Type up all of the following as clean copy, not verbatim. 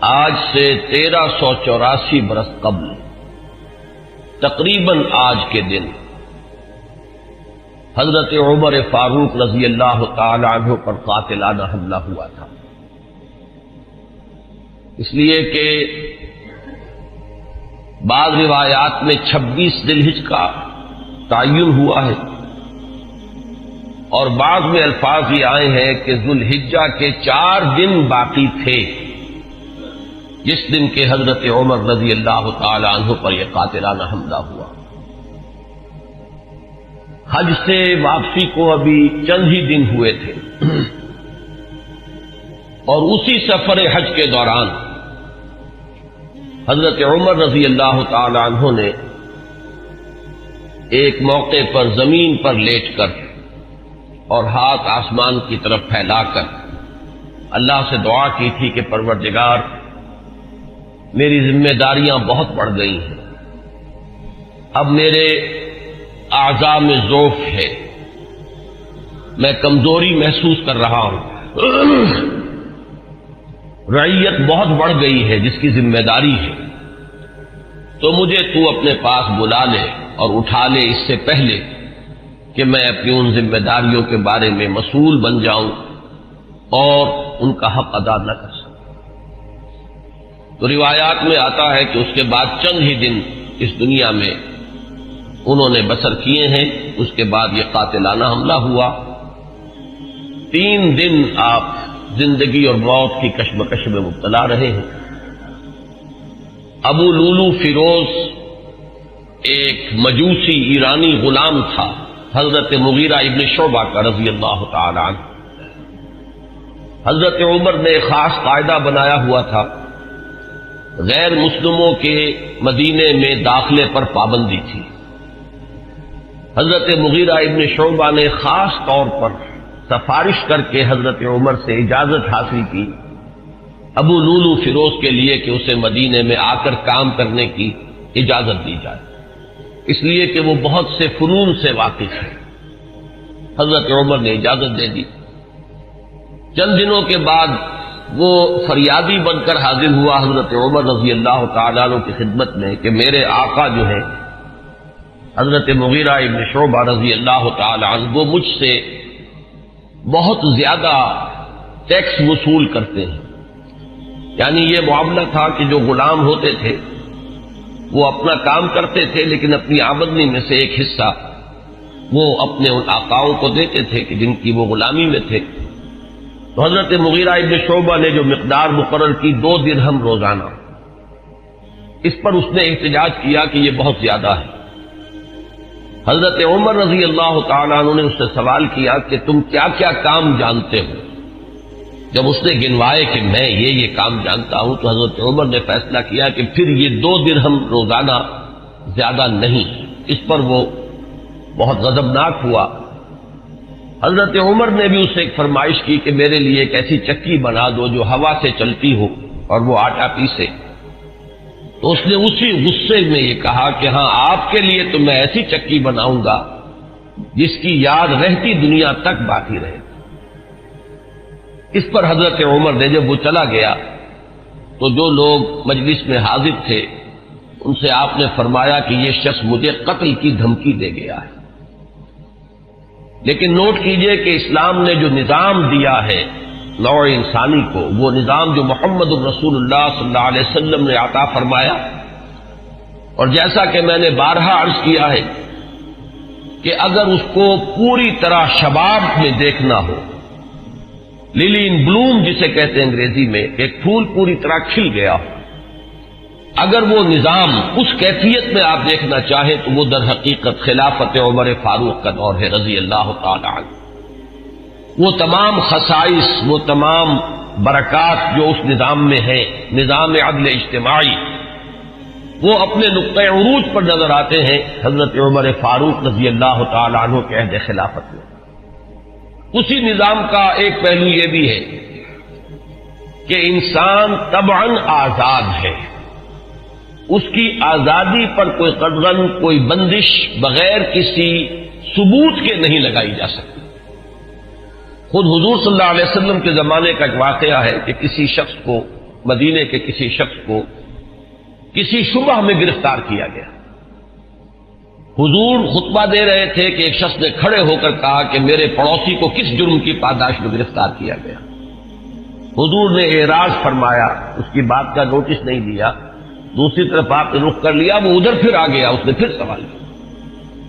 آج سے 1384 برس قبل تقریباً آج کے دن حضرت عمر فاروق رضی اللہ تعالی عنہ پر قاتلانہ حملہ ہوا تھا، اس لیے کہ بعض روایات میں 26 ذی الحجہ کا تعین ہوا ہے، اور بعض میں الفاظ یہ آئے ہیں کہ ذو الحجہ کے 4 دن باقی تھے جس دن کے حضرت عمر رضی اللہ تعالی عنہ پر یہ قاتلانہ حملہ ہوا۔ حج سے واپسی کو ابھی چند ہی دن ہوئے تھے، اور اسی سفر حج کے دوران حضرت عمر رضی اللہ تعالی عنہ نے ایک موقع پر زمین پر لیٹ کر اور ہاتھ آسمان کی طرف پھیلا کر اللہ سے دعا کی تھی کہ پروردگار، میری ذمہ داریاں بہت بڑھ گئی ہیں، اب میرے اعضاء میں ضعف ہے، میں کمزوری محسوس کر رہا ہوں، رعیت بہت بڑھ گئی ہے جس کی ذمہ داری ہے، تو مجھے تو اپنے پاس بلا لے اور اٹھا لے اس سے پہلے کہ میں اپنی ان ذمہ داریوں کے بارے میں مسئول بن جاؤں اور ان کا حق ادا نہ کر سکوں۔ تو روایات میں آتا ہے کہ اس کے بعد چند ہی دن اس دنیا میں انہوں نے بسر کیے ہیں، اس کے بعد یہ قاتلانہ حملہ ہوا۔ 3 دن آپ زندگی اور موت کی کشمکش میں مبتلا رہے ہیں۔ ابو لولو فیروز ایک مجوسی ایرانی غلام تھا حضرت مغیرہ ابن شعبہ کا رضی اللہ تعالی عنہ۔ حضرت عمر نے ایک خاص قاعدہ بنایا ہوا تھا، غیر مسلموں کے مدینے میں داخلے پر پابندی تھی۔ حضرت مغیرہ ابن شعبہ نے خاص طور پر سفارش کر کے حضرت عمر سے اجازت حاصل کی ابو لولو فیروز کے لیے کہ اسے مدینے میں آ کر کام کرنے کی اجازت دی جائے، اس لیے کہ وہ بہت سے فنون سے واقف ہے۔ حضرت عمر نے اجازت دے دی۔ چند دنوں کے بعد وہ فریادی بن کر حاضر ہوا حضرت عمر رضی اللہ تعالیٰ عنہ کی خدمت میں کہ میرے آقا جو ہیں حضرت مغیرہ ابن شعبہ رضی اللہ تعالیٰ عنہ، وہ مجھ سے بہت زیادہ ٹیکس وصول کرتے ہیں۔ یعنی یہ معاملہ تھا کہ جو غلام ہوتے تھے وہ اپنا کام کرتے تھے، لیکن اپنی آمدنی میں سے ایک حصہ وہ اپنے ان آقاؤں کو دیتے تھے کہ جن کی وہ غلامی میں تھے۔ تو حضرت مغیرہ ابن شعبہ نے جو مقدار مقرر کی 2 درہم روزانہ، اس پر اس نے احتجاج کیا کہ یہ بہت زیادہ ہے۔ حضرت عمر رضی اللہ تعالیٰ عنہ نے اس سے سوال کیا کہ تم کیا کیا کام جانتے ہو؟ جب اس نے گنوائے کہ میں یہ کام جانتا ہوں، تو حضرت عمر نے فیصلہ کیا کہ پھر یہ 2 درہم روزانہ زیادہ نہیں۔ اس پر وہ بہت غضبناک ہوا۔ حضرت عمر نے بھی اس سے ایک فرمائش کی کہ میرے لیے ایک ایسی چکی بنا دو جو ہوا سے چلتی ہو اور وہ آٹا پیسے۔ تو اس نے اسی غصے میں یہ کہا کہ ہاں، آپ کے لیے تو میں ایسی چکی بناؤں گا جس کی یاد رہتی دنیا تک باقی رہے۔ اس پر حضرت عمر نے جب وہ چلا گیا تو جو لوگ مجلس میں حاضر تھے ان سے آپ نے فرمایا کہ یہ شخص مجھے قتل کی دھمکی دے گیا ہے۔ لیکن نوٹ کیجئے کہ اسلام نے جو نظام دیا ہے نوع انسانی کو، وہ نظام جو محمد الرسول اللہ صلی اللہ علیہ وسلم نے عطا فرمایا، اور جیسا کہ میں نے بارہا عرض کیا ہے کہ اگر اس کو پوری طرح شباب میں دیکھنا ہو، للی ان بلوم جسے کہتے ہیں انگریزی میں، ایک پھول پوری طرح کھل گیا ہو، اگر وہ نظام اس کیفیت میں آپ دیکھنا چاہیں تو وہ در حقیقت خلافت عمر فاروق کا دور ہے رضی اللہ تعالی عنہ۔ وہ تمام خصائص، وہ تمام برکات جو اس نظام میں ہیں، نظام عدل اجتماعی، وہ اپنے نقطۂ عروج پر نظر آتے ہیں حضرت عمر فاروق رضی اللہ تعالی عنہ کے عہد خلافت میں۔ اسی نظام کا ایک پہلو یہ بھی ہے کہ انسان طبعاً آزاد ہے، اس کی آزادی پر کوئی قدغن، کوئی بندش بغیر کسی ثبوت کے نہیں لگائی جا سکتی۔ خود حضور صلی اللہ علیہ وسلم کے زمانے کا ایک واقعہ ہے کہ کسی شخص کو مدینے کے کسی شخص کو کسی شبہ میں گرفتار کیا گیا۔ حضور خطبہ دے رہے تھے کہ ایک شخص نے کھڑے ہو کر کہا کہ میرے پڑوسی کو کس جرم کی پاداش میں گرفتار کیا گیا۔ حضور نے اعراض فرمایا، اس کی بات کا نوٹس نہیں لیا، دوسری طرف آپ نے رخ کر لیا، وہ ادھر پھر آ گیا، اس نے پھر سوال کیا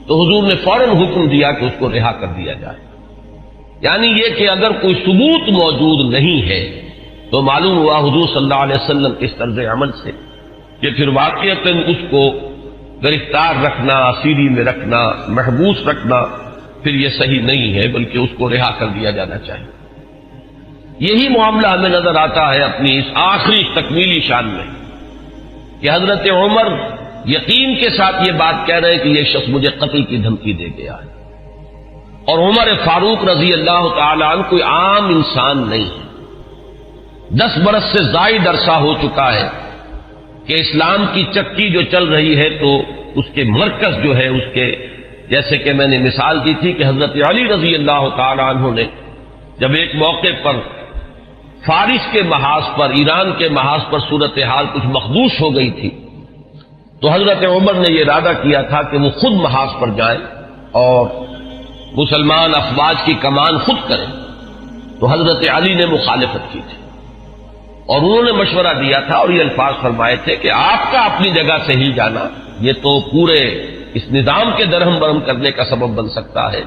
تو حضور نے فوراً حکم دیا کہ اس کو رہا کر دیا جائے۔ یعنی یہ کہ اگر کوئی ثبوت موجود نہیں ہے تو معلوم ہوا حضور صلی اللہ علیہ وسلم کے اس طرز عمل سے کہ پھر واقعتاً اس کو گرفتار رکھنا، اسیری میں رکھنا، محبوس رکھنا پھر یہ صحیح نہیں ہے، بلکہ اس کو رہا کر دیا جانا چاہیے۔ یہی معاملہ ہمیں نظر آتا ہے اپنی اس آخری تکمیلی شان میں کہ حضرت عمر یقین کے ساتھ یہ بات کہہ رہے ہیں کہ یہ شخص مجھے قتل کی دھمکی دے گیا ہے، اور عمر فاروق رضی اللہ تعالی عنہ کوئی عام انسان نہیں ہے۔ 10 برس سے زائد عرصہ ہو چکا ہے کہ اسلام کی چکی جو چل رہی ہے تو اس کے مرکز جو ہے اس کے، جیسے کہ میں نے مثال دی تھی کہ حضرت علی رضی اللہ تعالی عنہ نے جب ایک موقع پر فارس کے محاذ پر، ایران کے محاذ پر صورتحال کچھ مخدوش ہو گئی تھی تو حضرت عمر نے یہ ارادہ کیا تھا کہ وہ خود محاذ پر جائیں اور مسلمان افواج کی کمان خود کریں، تو حضرت علی نے مخالفت کی تھی اور انہوں نے مشورہ دیا تھا اور یہ الفاظ فرمائے تھے کہ آپ کا اپنی جگہ سے ہل جانا یہ تو پورے اس نظام کے درہم برہم کرنے کا سبب بن سکتا ہے،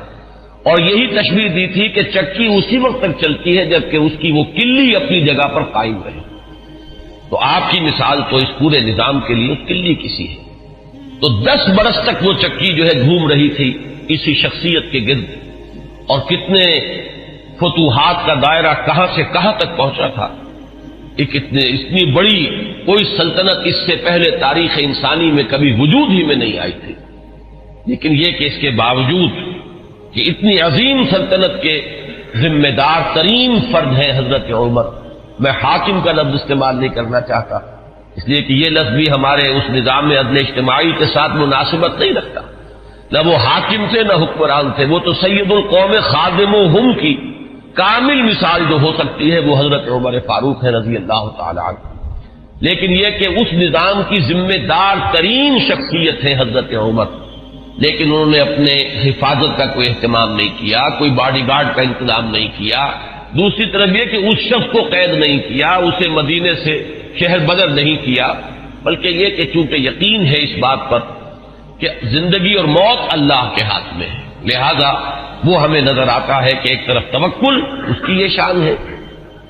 اور یہی تشبیہ دی تھی کہ چکی اسی وقت تک چلتی ہے جبکہ اس کی وہ کلی اپنی جگہ پر قائم رہے۔ تو آپ کی مثال تو اس پورے نظام کے لیے کلی کسی ہے۔ تو 10 برس تک وہ چکی جو ہے گھوم رہی تھی اسی شخصیت کے گرد، اور کتنے فتوحات کا دائرہ کہاں سے کہاں تک پہنچا تھا۔ اتنی بڑی کوئی سلطنت اس سے پہلے تاریخ انسانی میں کبھی وجود ہی میں نہیں آئی تھی، لیکن یہ کہ اس کے باوجود کہ اتنی عظیم سلطنت کے ذمہ دار ترین فرد ہیں حضرت عمر، میں حاکم کا لفظ استعمال نہیں کرنا چاہتا اس لیے کہ یہ لفظ بھی ہمارے اس نظام میں عدل اجتماعی کے ساتھ مناسبت نہیں رکھتا، نہ وہ حاکم تھے نہ حکمران تھے، وہ تو سید القوم خادمہم کی کامل مثال جو ہو سکتی ہے وہ حضرت عمر فاروق ہے رضی اللہ تعالی عنہ۔ لیکن یہ کہ اس نظام کی ذمہ دار ترین شخصیت ہے حضرت عمر، لیکن انہوں نے اپنے حفاظت کا کوئی اہتمام نہیں کیا، کوئی باڈی گارڈ کا انتظام نہیں کیا، دوسری طرف یہ کہ اس شخص کو قید نہیں کیا، اسے مدینے سے شہر بدر نہیں کیا، بلکہ یہ کہ چونکہ یقین ہے اس بات پر کہ زندگی اور موت اللہ کے ہاتھ میں ہے، لہذا وہ ہمیں نظر آتا ہے کہ ایک طرف توکل اس کی یہ شان ہے،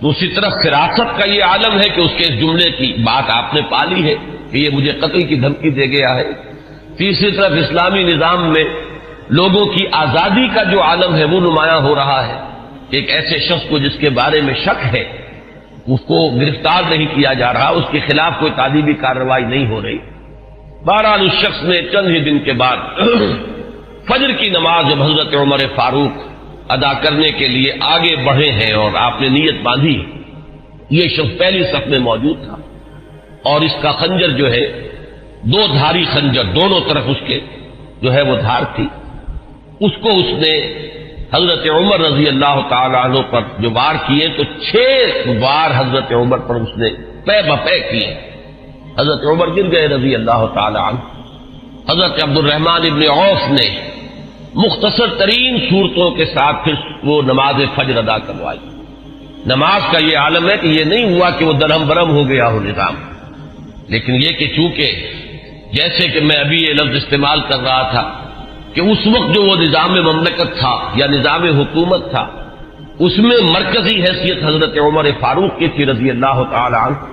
دوسری طرف فراست کا یہ عالم ہے کہ اس کے اس جملے کی بات آپ نے پالی ہے کہ یہ مجھے قتل کی دھمکی دے گیا ہے، تیسری طرف اسلامی نظام میں لوگوں کی آزادی کا جو عالم ہے وہ نمایاں ہو رہا ہے، ایک ایسے شخص کو جس کے بارے میں شک ہے اس کو گرفتار نہیں کیا جا رہا، اس کے خلاف کوئی تعدیبی کارروائی نہیں ہو رہی۔ بہرحال اس شخص نے چند ہی دن کے بعد فجر کی نماز جب حضرت عمر فاروق ادا کرنے کے لیے آگے بڑھے ہیں اور آپ نے نیت باندھی، یہ شخص پہلی صف میں موجود تھا اور اس کا خنجر جو ہے 2 دھاری خنجر، دونوں طرف اس کے جو ہے وہ دھار تھی، اس کو اس نے حضرت عمر رضی اللہ تعالی عنہ پر جو وار کیے تو 6 وار حضرت عمر پر اس نے پے بپے کیے، حضرت عمر گر گئے رضی اللہ تعالی عنہ۔ حضرت عبد الرحمن ابن عوف نے مختصر ترین صورتوں کے ساتھ پھر وہ نماز فجر ادا کروائی۔ نماز کا یہ عالم ہے کہ یہ نہیں ہوا کہ وہ درہم برہم ہو گیا ہو نظام، لیکن یہ کہ چونکہ جیسے کہ میں ابھی یہ لفظ استعمال کر رہا تھا کہ اس وقت جو وہ نظام مملکت تھا یا نظام حکومت تھا اس میں مرکزی حیثیت حضرت عمر فاروق کی تھی رضی اللہ تعالی عنہ،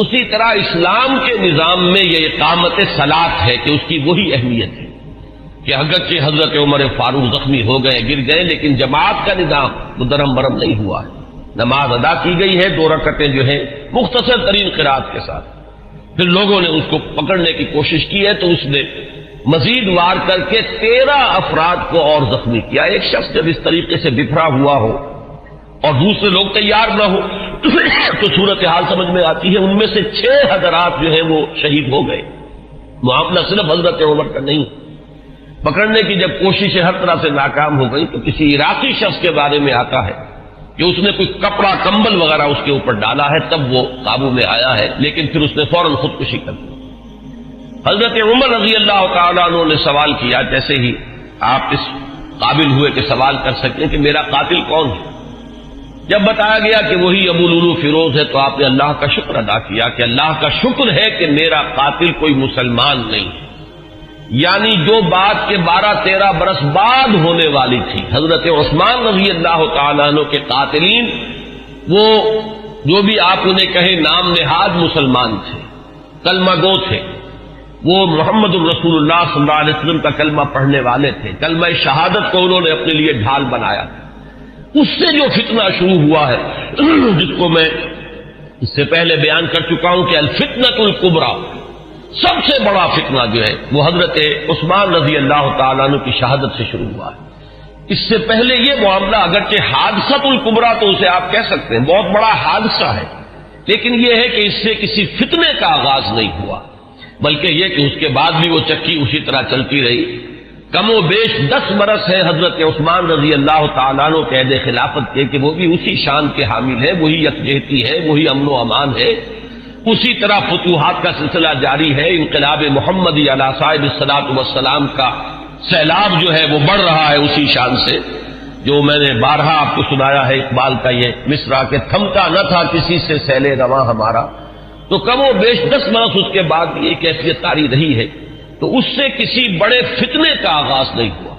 اسی طرح اسلام کے نظام میں یہ اقامت صلاۃ ہے کہ اس کی وہی اہمیت ہے کہ اگرچہ حضرت عمر فاروق زخمی ہو گئے، گر گئے، لیکن جماعت کا نظام وہ درہم برہم نہیں ہوا ہے، نماز ادا کی گئی ہے 2 رکعتیں جو ہیں مختصر ترین قرات کے ساتھ۔ پھر لوگوں نے اس کو پکڑنے کی کوشش کی ہے تو اس نے مزید وار کر کے 13 افراد کو اور زخمی کیا۔ ایک شخص جب اس طریقے سے بکھرا ہوا ہو اور دوسرے لوگ تیار نہ ہو تو صورتحال سمجھ میں آتی ہے۔ ان میں سے 6 حضرات جو ہیں وہ شہید ہو گئے۔ معاملہ صرف حضرت عمر کا نہیں، پکڑنے کی جب کوششیں ہر طرح سے ناکام ہو گئی تو کسی عراقی شخص کے بارے میں آتا ہے کہ اس نے کوئی کپڑا کمبل وغیرہ اس کے اوپر ڈالا ہے تب وہ قابو میں آیا ہے، لیکن پھر اس نے فوراً خودکشی کر دی۔ حضرت عمر رضی اللہ تعالیٰ عنہ نے سوال کیا، جیسے ہی آپ اس قابل ہوئے کہ سوال کر سکیں کہ میرا قاتل کون ہے، جب بتایا گیا کہ وہی ابو لولو فیروز ہے تو آپ نے اللہ کا شکر ادا کیا کہ اللہ کا شکر ہے کہ میرا قاتل کوئی مسلمان نہیں ہے، یعنی جو بات کے 12-13 برس بعد ہونے والی تھی۔ حضرت عثمان رضی اللہ تعالیٰ عنہ کے قاتلین وہ جو بھی آپ انہیں کہیں نام نہاد مسلمان تھے، کلمہ گو تھے، وہ محمد الرسول اللہ صلی اللہ علیہ وسلم کا کلمہ پڑھنے والے تھے، کلمہ شہادت کو انہوں نے اپنے لیے ڈھال بنایا تھا۔ اس سے جو فتنہ شروع ہوا ہے جس کو میں اس سے پہلے بیان کر چکا ہوں کہ الفتنۃ الکبریٰ، سب سے بڑا فتنہ جو ہے وہ حضرت عثمان رضی اللہ تعالیٰ عنہ کی شہادت سے شروع ہوا ہے۔ اس سے پہلے یہ معاملہ اگرچہ حادثۃ الکبریٰ تو اسے آپ کہہ سکتے ہیں، بہت بڑا حادثہ ہے، لیکن یہ ہے کہ اس سے کسی فتنے کا آغاز نہیں ہوا، بلکہ یہ کہ اس کے بعد بھی وہ چکی اسی طرح چلتی رہی۔ کم و بیش 10 برس ہے حضرت عثمان رضی اللہ تعالیٰ عنہ کے عہد خلافت کے کہ وہ بھی اسی شان کے حامل ہے، وہی یکجہتی ہے، وہی امن و امان ہے، اسی طرح فتوحات کا سلسلہ جاری ہے، انقلاب محمدی علی صاحب الصلاۃ والسلام کا سیلاب جو ہے وہ بڑھ رہا ہے اسی شان سے، جو میں نے بارہا آپ کو سنایا ہے اقبال کا یہ مصرع کہ تھمتا نہ تھا کسی سے سیل رواں ہمارا، تو کم و بیش 10 برس اس کے بعد یہ کیفیت طاری رہی ہے، تو اس سے کسی بڑے فتنے کا آغاز نہیں ہوا۔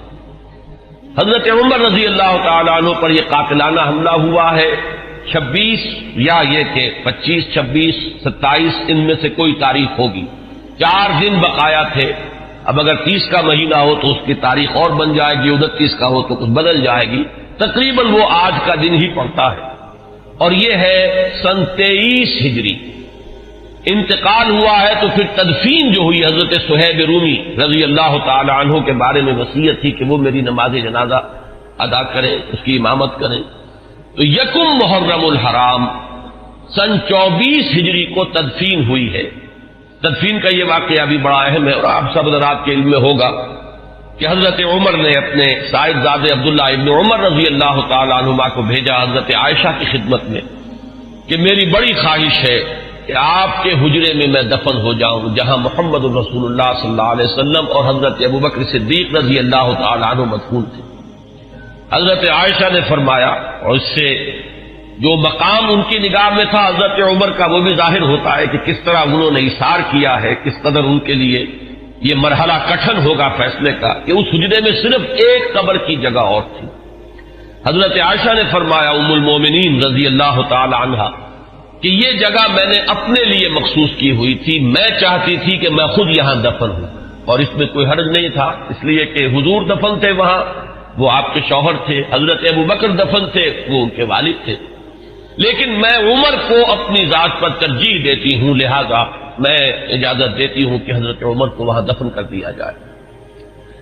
حضرت عمر رضی اللہ تعالیٰ عنہ پر یہ قاتلانہ حملہ ہوا ہے 26 یا یہ کہ 25، 26، 27 ان میں سے کوئی تاریخ ہوگی، 4 دن بقایا تھے۔ اب اگر 30 کا مہینہ ہو تو اس کی تاریخ اور بن جائے گی، 29 کا ہو تو کچھ بدل جائے گی، تقریباً وہ آج کا دن ہی پڑتا ہے، اور یہ ہے سن 23 ہجری۔ انتقال ہوا ہے تو پھر تدفین جو ہوئی، حضرت صہیب رومی رضی اللہ تعالی عنہ کے بارے میں وصیت تھی کہ وہ میری نماز جنازہ ادا کریں، اس کی امامت کریں، تو یکم محرم الحرام سن 24 ہجری کو تدفین ہوئی ہے۔ تدفین کا یہ واقعہ بھی بڑا اہم ہے، اور آپ سب حضرات کے علم میں ہوگا کہ حضرت عمر نے اپنے صاحبزادے عبداللہ ابن عمر رضی اللہ تعالی عنہما کو بھیجا حضرت عائشہ کی خدمت میں کہ میری بڑی خواہش ہے کہ آپ کے حجرے میں میں دفن ہو جاؤں جہاں محمد الرسول اللہ صلی اللہ علیہ وسلم اور حضرت ابوبکر صدیق رضی اللہ تعالی عنہ مدفون تھے۔ حضرت عائشہ نے فرمایا، اور اس سے جو مقام ان کی نگاہ میں تھا حضرت عمر کا وہ بھی ظاہر ہوتا ہے کہ کس طرح انہوں نے اثار کیا ہے، کس قدر ان کے لیے یہ مرحلہ کٹھن ہوگا فیصلے کا کہ اس حجرے میں صرف ایک قبر کی جگہ اور تھی۔ حضرت عائشہ نے فرمایا ام المومنین رضی اللہ تعالی عنہا کہ یہ جگہ میں نے اپنے لیے مخصوص کی ہوئی تھی، میں چاہتی تھی کہ میں خود یہاں دفن ہوں، اور اس میں کوئی حرج نہیں تھا، اس لیے کہ حضور دفن تھے وہاں، وہ آپ کے شوہر تھے، حضرت ابوبکر دفن تھے، وہ ان کے والد تھے، لیکن میں عمر کو اپنی ذات پر ترجیح دیتی ہوں، لہذا میں اجازت دیتی ہوں کہ حضرت عمر کو وہاں دفن کر دیا جائے۔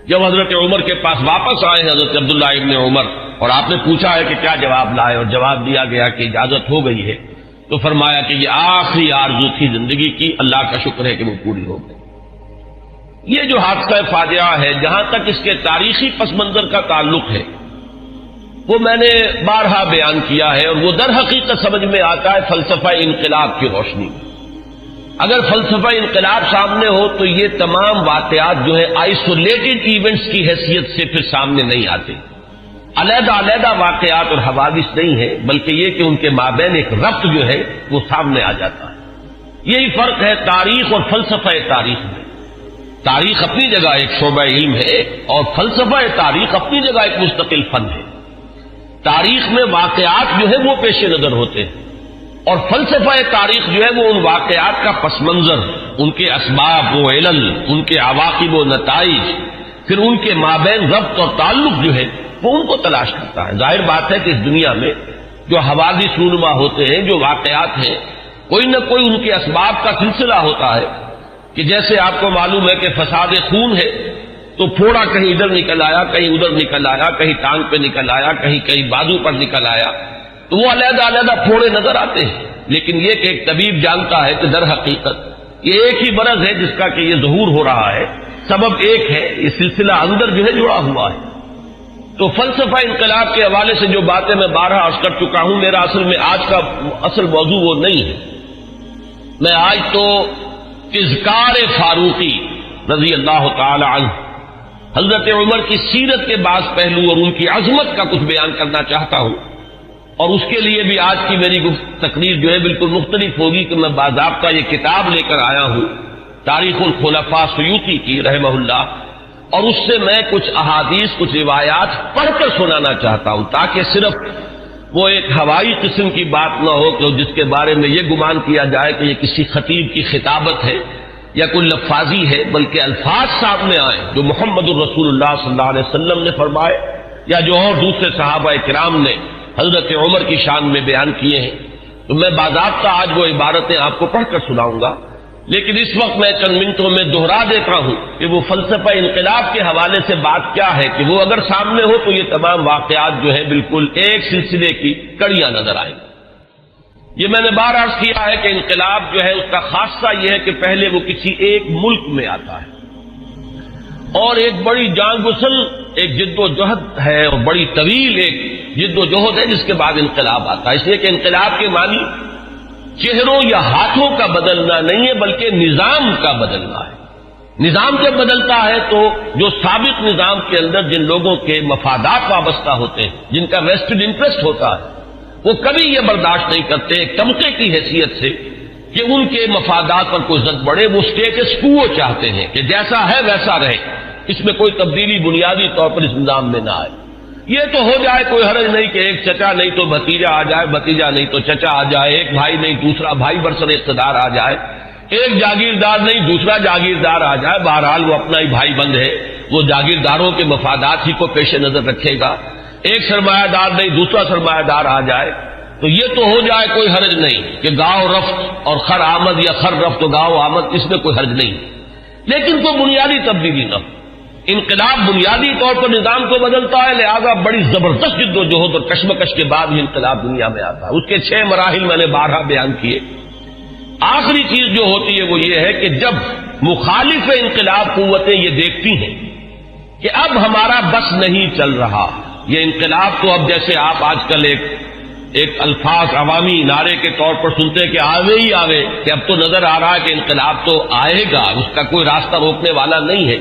جب حضرت عمر کے پاس واپس آئے حضرت عبداللہ ابن عمر، اور آپ نے پوچھا ہے کہ کیا جواب لائے، اور جواب دیا گیا کہ اجازت ہو گئی ہے، تو فرمایا کہ یہ آخری آرزو تھی زندگی کی، اللہ کا شکر ہے کہ وہ پوری ہو گئی۔ یہ جو حادثہ فاجعہ ہے، جہاں تک اس کے تاریخی پس منظر کا تعلق ہے وہ میں نے بارہا بیان کیا ہے، اور وہ در حقیقت سمجھ میں آتا ہے فلسفہ انقلاب کی روشنی میں۔ اگر فلسفہ انقلاب سامنے ہو تو یہ تمام واقعات جو ہے آئسولیٹڈ ایونٹس کی حیثیت سے پھر سامنے نہیں آتے، علیحدہ علیحدہ واقعات اور حوادث نہیں ہے، بلکہ یہ کہ ان کے مابین ایک ربط جو ہے وہ سامنے آ جاتا ہے۔ یہی فرق ہے تاریخ اور فلسفہ تاریخ میں۔ تاریخ اپنی جگہ ایک شعبہ علم ہے، اور فلسفہ تاریخ اپنی جگہ ایک مستقل فن ہے۔ تاریخ میں واقعات جو ہے وہ پیش نظر ہوتے ہیں، اور فلسفہ تاریخ جو ہے وہ ان واقعات کا پس منظر، ان کے اسباب و علل، ان کے عواقب و نتائج، پھر ان کے مابین ربط اور تعلق جو ہے وہ ان کو تلاش کرتا ہے۔ ظاہر بات ہے کہ اس دنیا میں جو حوادث رونما ہوتے ہیں، جو واقعات ہیں، کوئی نہ کوئی ان کے اسباب کا سلسلہ ہوتا ہے، کہ جیسے آپ کو معلوم ہے کہ فساد خون ہے تو پھوڑا کہیں ادھر نکل آیا، کہیں ادھر نکل آیا، کہیں ٹانگ پہ نکل آیا، کہیں بازو پر نکل آیا، تو وہ علیحدہ علیحدہ پھوڑے نظر آتے ہیں، لیکن یہ کہ ایک طبیب جانتا ہے کہ در حقیقت یہ ایک ہی مرض ہے جس کا کہ یہ ظہور ہو رہا ہے، سبب ایک ہے، یہ سلسلہ اندر جو ہے جڑا ہوا ہے۔ تو فلسفہ انقلاب کے حوالے سے جو باتیں میں بارہا عرض کر چکا ہوں، میرا اصل میں آج کا اصل موضوع وہ نہیں ہے. میں آج تو اذکار فاروقی رضی اللہ تعالی عنہ، حضرت عمر کی سیرت کے بعض پہلو اور ان کی عظمت کا کچھ بیان کرنا چاہتا ہوں. اور اس کے لیے بھی آج کی میری تقریر جو ہے بالکل مختلف ہوگی کہ میں باضابطہ یہ کتاب لے کر آیا ہوں تاریخ الخلفاء سیوطی کی رحمہ اللہ، اور اس سے میں کچھ احادیث کچھ روایات پڑھ کر سنانا چاہتا ہوں، تاکہ صرف وہ ایک ہوائی قسم کی بات نہ ہو کہ جس کے بارے میں یہ گمان کیا جائے کہ یہ کسی خطیب کی خطابت ہے یا کوئی لفاظی ہے، بلکہ الفاظ سامنے آئیں جو محمد الرسول اللہ صلی اللہ علیہ وسلم نے فرمائے یا جو اور دوسرے صحابہ کرام نے حضرت عمر کی شان میں بیان کیے ہیں. تو میں باضابطہ آج وہ عبارتیں آپ کو پڑھ کر سناؤں گا، لیکن اس وقت میں چند منٹوں میں دہرا دیتا ہوں کہ وہ فلسفہ انقلاب کے حوالے سے بات کیا ہے کہ وہ اگر سامنے ہو تو یہ تمام واقعات جو ہیں بالکل ایک سلسلے کی کڑیاں نظر آئیں گی. یہ میں نے بار عرض کیا ہے کہ انقلاب جو ہے اس کا خاصہ یہ ہے کہ پہلے وہ کسی ایک ملک میں آتا ہے اور ایک بڑی جان گسل ایک جد و جہد ہے اور بڑی طویل ایک جد و جہد ہے جس کے بعد انقلاب آتا ہے. اس لیے کہ انقلاب کے معنی چہروں یا ہاتھوں کا بدلنا نہیں ہے بلکہ نظام کا بدلنا ہے. نظام جب بدلتا ہے تو جو سابق نظام کے اندر جن لوگوں کے مفادات وابستہ ہوتے ہیں، جن کا ویسٹڈ انٹرسٹ ہوتا ہے، وہ کبھی یہ برداشت نہیں کرتے ایک طبقے کی حیثیت سے کہ ان کے مفادات پر کوئی زد بڑھے. وہ اسٹیٹس کو چاہتے ہیں کہ جیسا ہے ویسا رہے، اس میں کوئی تبدیلی بنیادی طور پر اس نظام میں نہ آئے. یہ تو ہو جائے کوئی حرج نہیں کہ ایک چچا نہیں تو بھتیجا آ جائے، بھتیجا نہیں تو چچا آ جائے، ایک بھائی نہیں دوسرا بھائی برسر اقتدار آ جائے، ایک جاگیردار نہیں دوسرا جاگیردار آ جائے. بہرحال وہ اپنا ہی بھائی بند ہے، وہ جاگیرداروں کے مفادات ہی کو پیش نظر رکھے گا. ایک سرمایہ دار نہیں دوسرا سرمایہ دار آ جائے تو یہ تو ہو جائے کوئی حرج نہیں کہ گاؤں رفت اور خر آمد یا خر رفت و گاؤں آمد، اس میں کوئی حرج نہیں، لیکن کوئی بنیادی تبدیلی نہ ہو. انقلاب بنیادی طور پر نظام کو بدلتا ہے، لہذا بڑی زبردست جد و جہد اور کشمکش کے بعد ہی انقلاب دنیا میں آتا ہے. اس کے 6 مراحل میں نے بارہا بیان کیے. آخری چیز جو ہوتی ہے وہ یہ ہے کہ جب مخالف انقلاب قوتیں یہ دیکھتی ہیں کہ اب ہمارا بس نہیں چل رہا، یہ انقلاب تو اب جیسے آپ آج کل ایک الفاظ عوامی نعرے کے طور پر سنتے کہ آوے ہی آوے، کہ اب تو نظر آ رہا ہے کہ انقلاب تو آئے گا، اس کا کوئی راستہ روکنے والا نہیں ہے.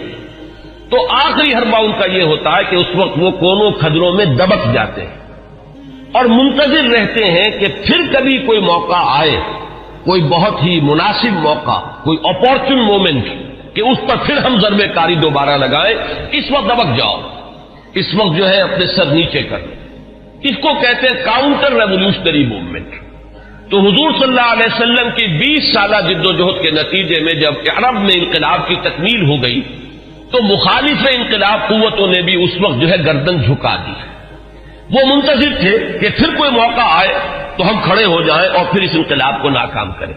تو آخری حربہ ان کا یہ ہوتا ہے کہ اس وقت وہ کونوں کھدروں میں دبک جاتے ہیں اور منتظر رہتے ہیں کہ پھر کبھی کوئی موقع آئے، کوئی بہت ہی مناسب موقع، کوئی اپورچن مومنٹ کہ اس پر پھر ہم ضربے کاری دوبارہ لگائیں. اس وقت دبک جاؤ، اس وقت جو ہے اپنے سر نیچے کر. اس کو کہتے ہیں کاؤنٹر ریولوشنری موومنٹ. تو حضور صلی اللہ علیہ وسلم کی 20 سالہ جد و جہد کے نتیجے میں جب عرب میں انقلاب کی تکمیل ہو گئی تو مخالف انقلاب قوتوں نے بھی اس وقت جو ہے گردن جھکا دی. وہ منتظر تھے کہ پھر کوئی موقع آئے تو ہم کھڑے ہو جائیں اور پھر اس انقلاب کو ناکام کریں.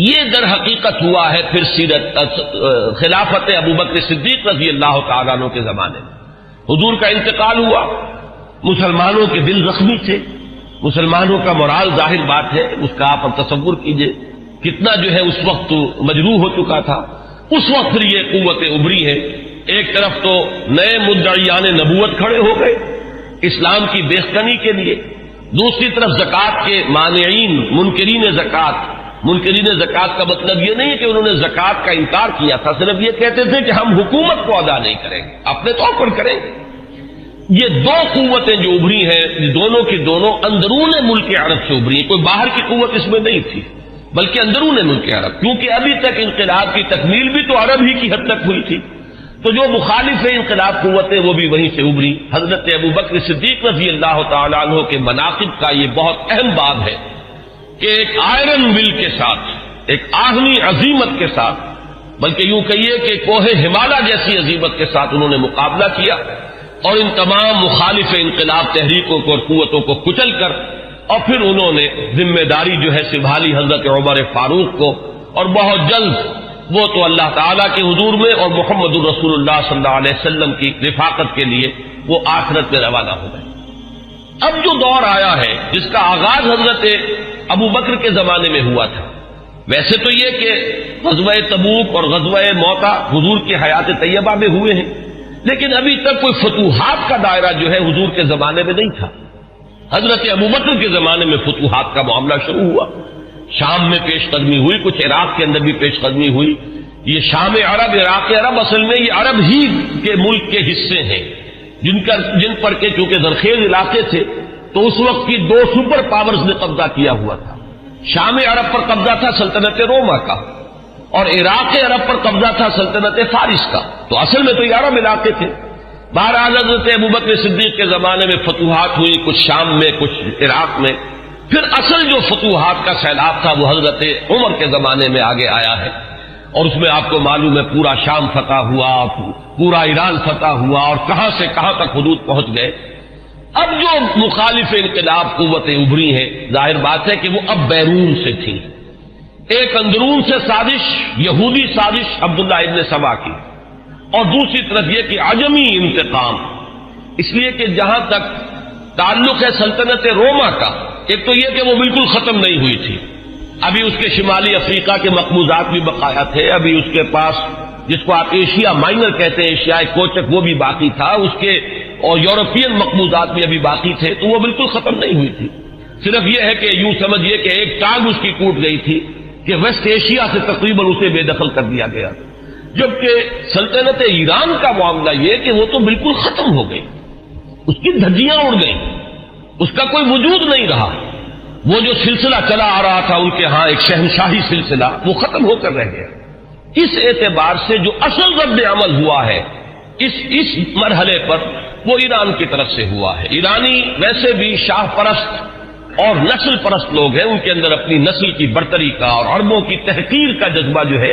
یہ در حقیقت ہوا ہے پھر خلافت ابوبکر صدیق رضی اللہ تعالیٰ عنہ کے زمانے میں. حضور کا انتقال ہوا، مسلمانوں کے دل زخمی تھے، مسلمانوں کا مورال ظاہر بات ہے، اس کا آپ تصور کیجئے کتنا جو ہے اس وقت مجروح ہو چکا تھا. اس وقت پھر یہ قوتیں ابری ہیں. ایک طرف تو نئے مدعیان نبوت کھڑے ہو گئے اسلام کی بیخکنی کے لیے، دوسری طرف زکوٰۃ کے مانعین منکرین زکوٰۃ کا مطلب یہ نہیں ہے کہ انہوں نے زکوٰۃ کا انکار کیا تھا، صرف یہ کہتے تھے کہ ہم حکومت کو ادا نہیں کریں گے، اپنے طور پر کریں گے. یہ دو قوتیں جو ابری ہیں دونوں کی دونوں اندرون ملک عرب سے ابری ہیں. کوئی باہر کی قوت اس میں نہیں تھی بلکہ اندرون ملک عرب، کیونکہ ابھی تک انقلاب کی تکمیل بھی تو عرب ہی کی حد تک ہوئی تھی. تو جو مخالف انقلاب قوتیں وہ بھی وہیں سے ابری. حضرت ابوبکر صدیق رضی اللہ تعالیٰ عنہ کے مناقب کا یہ بہت اہم باب ہے کہ ایک آئرن ول کے ساتھ، ایک آہنی عظیمت کے ساتھ، بلکہ یوں کہیے کہ کوہ ہمالیہ جیسی عظیمت کے ساتھ انہوں نے مقابلہ کیا اور ان تمام مخالف انقلاب تحریکوں کو اور قوتوں کو کچل کر اور پھر انہوں نے ذمہ داری جو ہے سنبھالی حضرت عمر فاروق کو، اور بہت جلد وہ تو اللہ تعالیٰ کے حضور میں اور محمد الرسول اللہ صلی اللہ علیہ وسلم کی رفاقت کے لیے وہ آخرت میں روانہ ہو گئے. اب جو دور آیا ہے جس کا آغاز حضرت ابو بکر کے زمانے میں ہوا تھا، ویسے تو یہ کہ غزوہ تبوک اور غزوہ موتا حضور کی حیات طیبہ میں ہوئے ہیں، لیکن ابھی تک کوئی فتوحات کا دائرہ جو ہے حضور کے زمانے میں نہیں تھا. حضرت ابوبکر کے زمانے میں فتوحات کا معاملہ شروع ہوا. شام میں پیش قدمی ہوئی, کچھ عراق کے اندر بھی پیش قدمی ہوئی. یہ شام عرب, عراق عرب, اصل میں یہ عرب ہی کے ملک کے حصے ہیں جن پر کے چونکہ زرخیز علاقے تھے تو اس وقت کی دو سپر پاورز نے قبضہ کیا ہوا تھا. شام عرب پر قبضہ تھا سلطنت روما کا, اور عراق عرب پر قبضہ تھا سلطنت فارس کا. تو اصل میں تو یہ عرب علاقے تھے. بہرحال حضرت ابوبکر صدیق کے زمانے میں فتوحات ہوئی, کچھ شام میں, کچھ عراق میں. پھر اصل جو فتوحات کا سیلاب تھا وہ حضرت عمر کے زمانے میں آگے آیا ہے, اور اس میں آپ کو معلوم ہے پورا شام فتح ہوا, پورا ایران فتح ہوا, اور کہاں سے کہاں تک حدود پہنچ گئے. اب جو مخالف انقلاب قوتیں ابھری ہیں, ظاہر بات ہے کہ وہ اب بیرون سے تھیں. ایک اندرون سے سازش, یہودی سازش عبداللہ ابن سبا کی, اور دوسری طرف یہ کہ عجمی انتقام. اس لیے کہ جہاں تک تعلق ہے سلطنت روما کا, ایک تو یہ کہ وہ بالکل ختم نہیں ہوئی تھی, ابھی اس کے شمالی افریقہ کے مقبوضات بھی بقایا تھے, ابھی اس کے پاس جس کو آپ ایشیا مائنر کہتے ہیں, ایشیائے کوچک, وہ بھی باقی تھا, اس کے اور یورپین مقبوضات بھی ابھی باقی تھے, تو وہ بالکل ختم نہیں ہوئی تھی. صرف یہ ہے کہ یوں سمجھیے کہ ایک ٹانگ اس کی ٹوٹ گئی تھی کہ ویسٹ ایشیا سے تقریباً اسے بے دخل کر دیا گیا. جبکہ سلطنت ایران کا معاملہ یہ کہ وہ تو بالکل ختم ہو گئی, اس کی دھجیاں اڑ گئیں, اس کا کوئی وجود نہیں رہا. وہ جو سلسلہ چلا آ رہا تھا ان کے ہاں ایک شہنشاہی سلسلہ, وہ ختم ہو کر رہ گیا. اس اعتبار سے جو اصل رد عمل ہوا ہے اس مرحلے پر وہ ایران کی طرف سے ہوا ہے. ایرانی ویسے بھی شاہ پرست اور نسل پرست لوگ ہیں, ان کے اندر اپنی نسل کی برتری کا اور عربوں کی تحقیر کا جذبہ جو ہے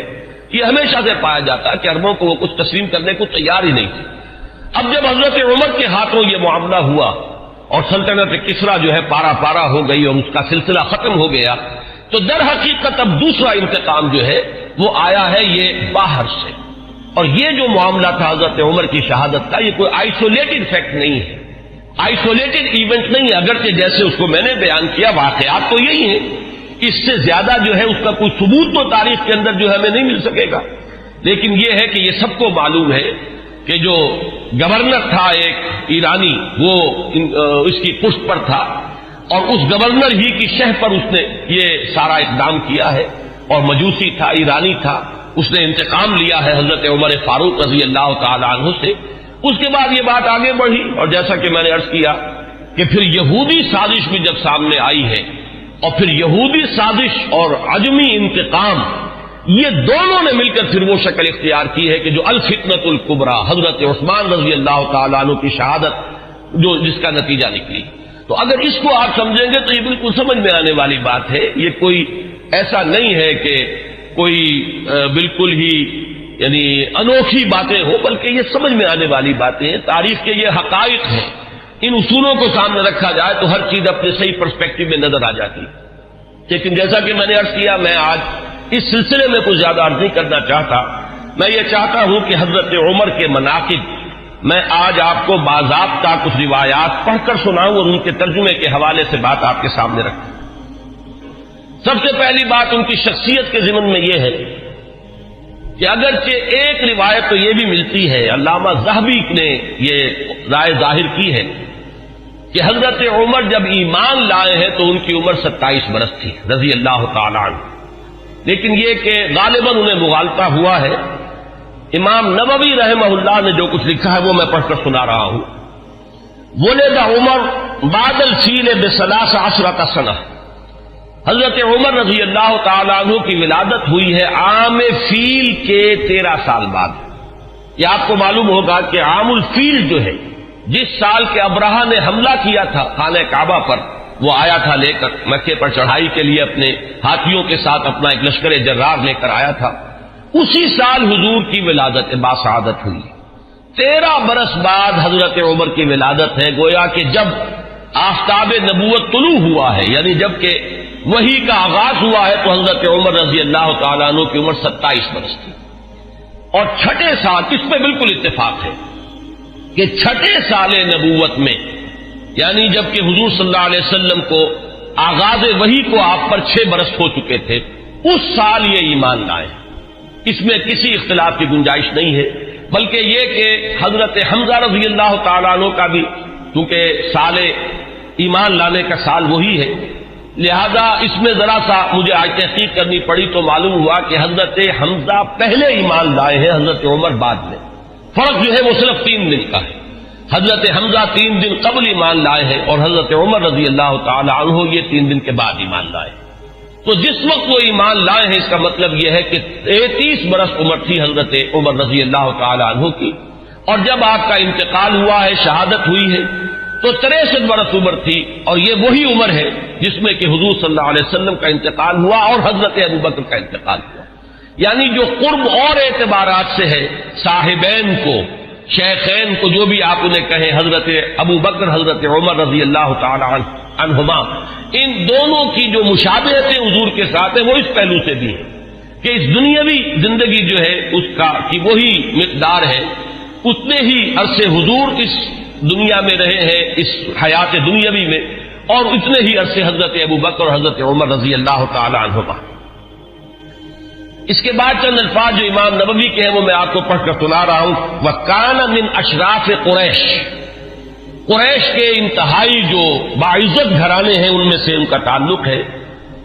یہ ہمیشہ سے پایا جاتا ہے کہ عربوں کو وہ کچھ تسلیم کرنے کو تیار ہی نہیں تھے. اب جب حضرت عمر کے ہاتھوں یہ معاملہ ہوا اور سلطنت کسریٰ جو ہے پارا پارا ہو گئی اور اس کا سلسلہ ختم ہو گیا, تو در حقیقت اب دوسرا انتقام جو ہے وہ آیا ہے یہ باہر سے. اور یہ جو معاملہ تھا حضرت عمر کی شہادت کا, یہ کوئی آئسولیٹڈ فیکٹ نہیں ہے, آئسولیٹڈ ایونٹ نہیں ہے. اگرچہ جیسے اس کو میں نے بیان کیا واقعات تو یہی ہیں, اس سے زیادہ جو ہے اس کا کوئی ثبوت تو تاریخ کے اندر جو ہے ہمیں نہیں مل سکے گا. لیکن یہ ہے کہ یہ سب کو معلوم ہے کہ جو گورنر تھا ایک ایرانی, وہ اس کی پشت پر تھا, اور اس گورنر ہی کی شہ پر اس نے یہ سارا اقدام کیا ہے, اور مجوسی تھا, ایرانی تھا. اس نے انتقام لیا ہے حضرت عمر فاروق رضی اللہ تعالی عنہ سے. اس کے بعد یہ بات آگے بڑھی, اور جیسا کہ میں نے عرض کیا کہ پھر یہودی سازش بھی جب سامنے آئی ہے, اور پھر یہودی سازش اور عجمی انتقام, یہ دونوں نے مل کر پھر وہ شکل اختیار کی ہے کہ جو الفتنۃ الکبریٰ حضرت عثمان رضی اللہ تعالیٰ عنہ کی شہادت جو جس کا نتیجہ نکلی. تو اگر اس کو آپ سمجھیں گے تو یہ بالکل سمجھ میں آنے والی بات ہے. یہ کوئی ایسا نہیں ہے کہ کوئی بالکل ہی یعنی انوکھی باتیں ہو, بلکہ یہ سمجھ میں آنے والی باتیں ہیں. تاریخ کے یہ حقائق ہیں, ان اصولوں کو سامنے رکھا جائے تو ہر چیز اپنے صحیح پرسپیکٹو میں نظر آ جاتی. لیکن جیسا کہ میں نے عرض کیا, میں آج اس سلسلے میں کچھ زیادہ عرض نہیں کرنا چاہتا. میں یہ چاہتا ہوں کہ حضرت عمر کے مناقب میں آج آپ کو باضابطہ کچھ روایات پڑھ کر سناؤں اور ان کے ترجمے کے حوالے سے بات آپ کے سامنے رکھوں. سب سے پہلی بات ان کی شخصیت کے ضمن میں یہ ہے کہ اگرچہ ایک روایت تو یہ بھی ملتی ہے, علامہ ذہبی نے یہ رائے ظاہر کی ہے کہ حضرت عمر جب ایمان لائے ہیں تو ان کی عمر 27 برس تھی رضی اللہ تعالی عنہ. لیکن یہ کہ غالباً انہیں مغالطہ ہوا ہے. امام نووی رحمہ اللہ نے جو کچھ لکھا ہے وہ میں پڑھ کر سنا رہا ہوں. ولد عمر بعد الفیل ب13 سنہ, حضرت عمر رضی اللہ تعالیٰ عنہ کی ولادت ہوئی ہے عام فیل کے 13 سال بعد. یہ آپ کو معلوم ہوگا کہ عام الفیل جو ہے, جس سال کے ابرہہ نے حملہ کیا تھا خانہ کعبہ پر, وہ آیا تھا لے کر مکے پر چڑھائی کے لیے, اپنے ہاتھیوں کے ساتھ اپنا ایک لشکر جرار لے کر آیا تھا. اسی سال حضور کی ولادت باسعادت ہوئی. 13 برس بعد حضرت عمر کی ولادت ہے. گویا کہ جب آفتاب نبوت طلوع ہوا ہے, یعنی جب کہ وحی کا آغاز ہوا ہے, تو حضرت عمر رضی اللہ تعالیٰ عنہ کی عمر 27 برس تھی. اور چھٹے سال, اس پہ بالکل اتفاق ہے کہ چھٹے سال نبوت میں, یعنی جب کہ حضور صلی اللہ علیہ وسلم کو آغاز وحی کو آپ پر 6 برس ہو چکے تھے, اس سال یہ ایمان لائے. اس میں کسی اختلاف کی گنجائش نہیں ہے. بلکہ یہ کہ حضرت حمزہ رضی اللہ تعالیٰ عنہ کا بھی چونکہ سال ایمان لانے کا سال وہی ہے، لہذا اس میں ذرا سا مجھے آج تحقیق کرنی پڑی تو معلوم ہوا کہ حضرت حمزہ پہلے ایمان لائے ہیں، حضرت عمر بعد میں۔ فرق جو ہے وہ صرف 3 دن کا ہے، حضرت حمزہ 3 دن قبل ایمان لائے ہیں اور حضرت عمر رضی اللہ تعالی عنہ یہ 3 دن کے بعد ایمان لائے۔ تو جس وقت وہ ایمان لائے ہیں اس کا مطلب یہ ہے کہ 33 برس عمر تھی حضرت عمر رضی اللہ تعالی عنہ کی، اور جب آپ کا انتقال ہوا ہے، شہادت ہوئی ہے، تو 63 برس عمر تھی، اور یہ وہی عمر ہے جس میں کہ حضور صلی اللہ علیہ وسلم کا انتقال ہوا اور حضرت ابوبکر کا انتقال ہوا۔ یعنی جو قرب اور اعتبارات سے ہے، صاحبین کو، شیخین کو، جو بھی آپ انہیں کہیں، حضرت ابوبکر حضرت عمر رضی اللہ تعالی عنہما، ان دونوں کی جو مشابہتیں حضور کے ساتھ ہیں وہ اس پہلو سے بھی ہے کہ اس دنیاوی زندگی جو ہے اس کا کی وہی مقدار ہے، اتنے ہی عرصے حضور اس دنیا میں رہے ہیں، اس حیات دنیاوی میں، اور اتنے ہی عرصے حضرت ابوبکر اور حضرت عمر رضی اللہ تعالی عنہما۔ اس کے بعد چند الفاظ جو امام نبوی کے ہیں وہ میں آپ کو پڑھ کر سنا رہا ہوں۔ وَكَانَ مِنْ أَشْرَافِ قُرَيْشِ، قریش کے انتہائی جو باعزت گھرانے ہیں ان میں سے ان کا تعلق ہے،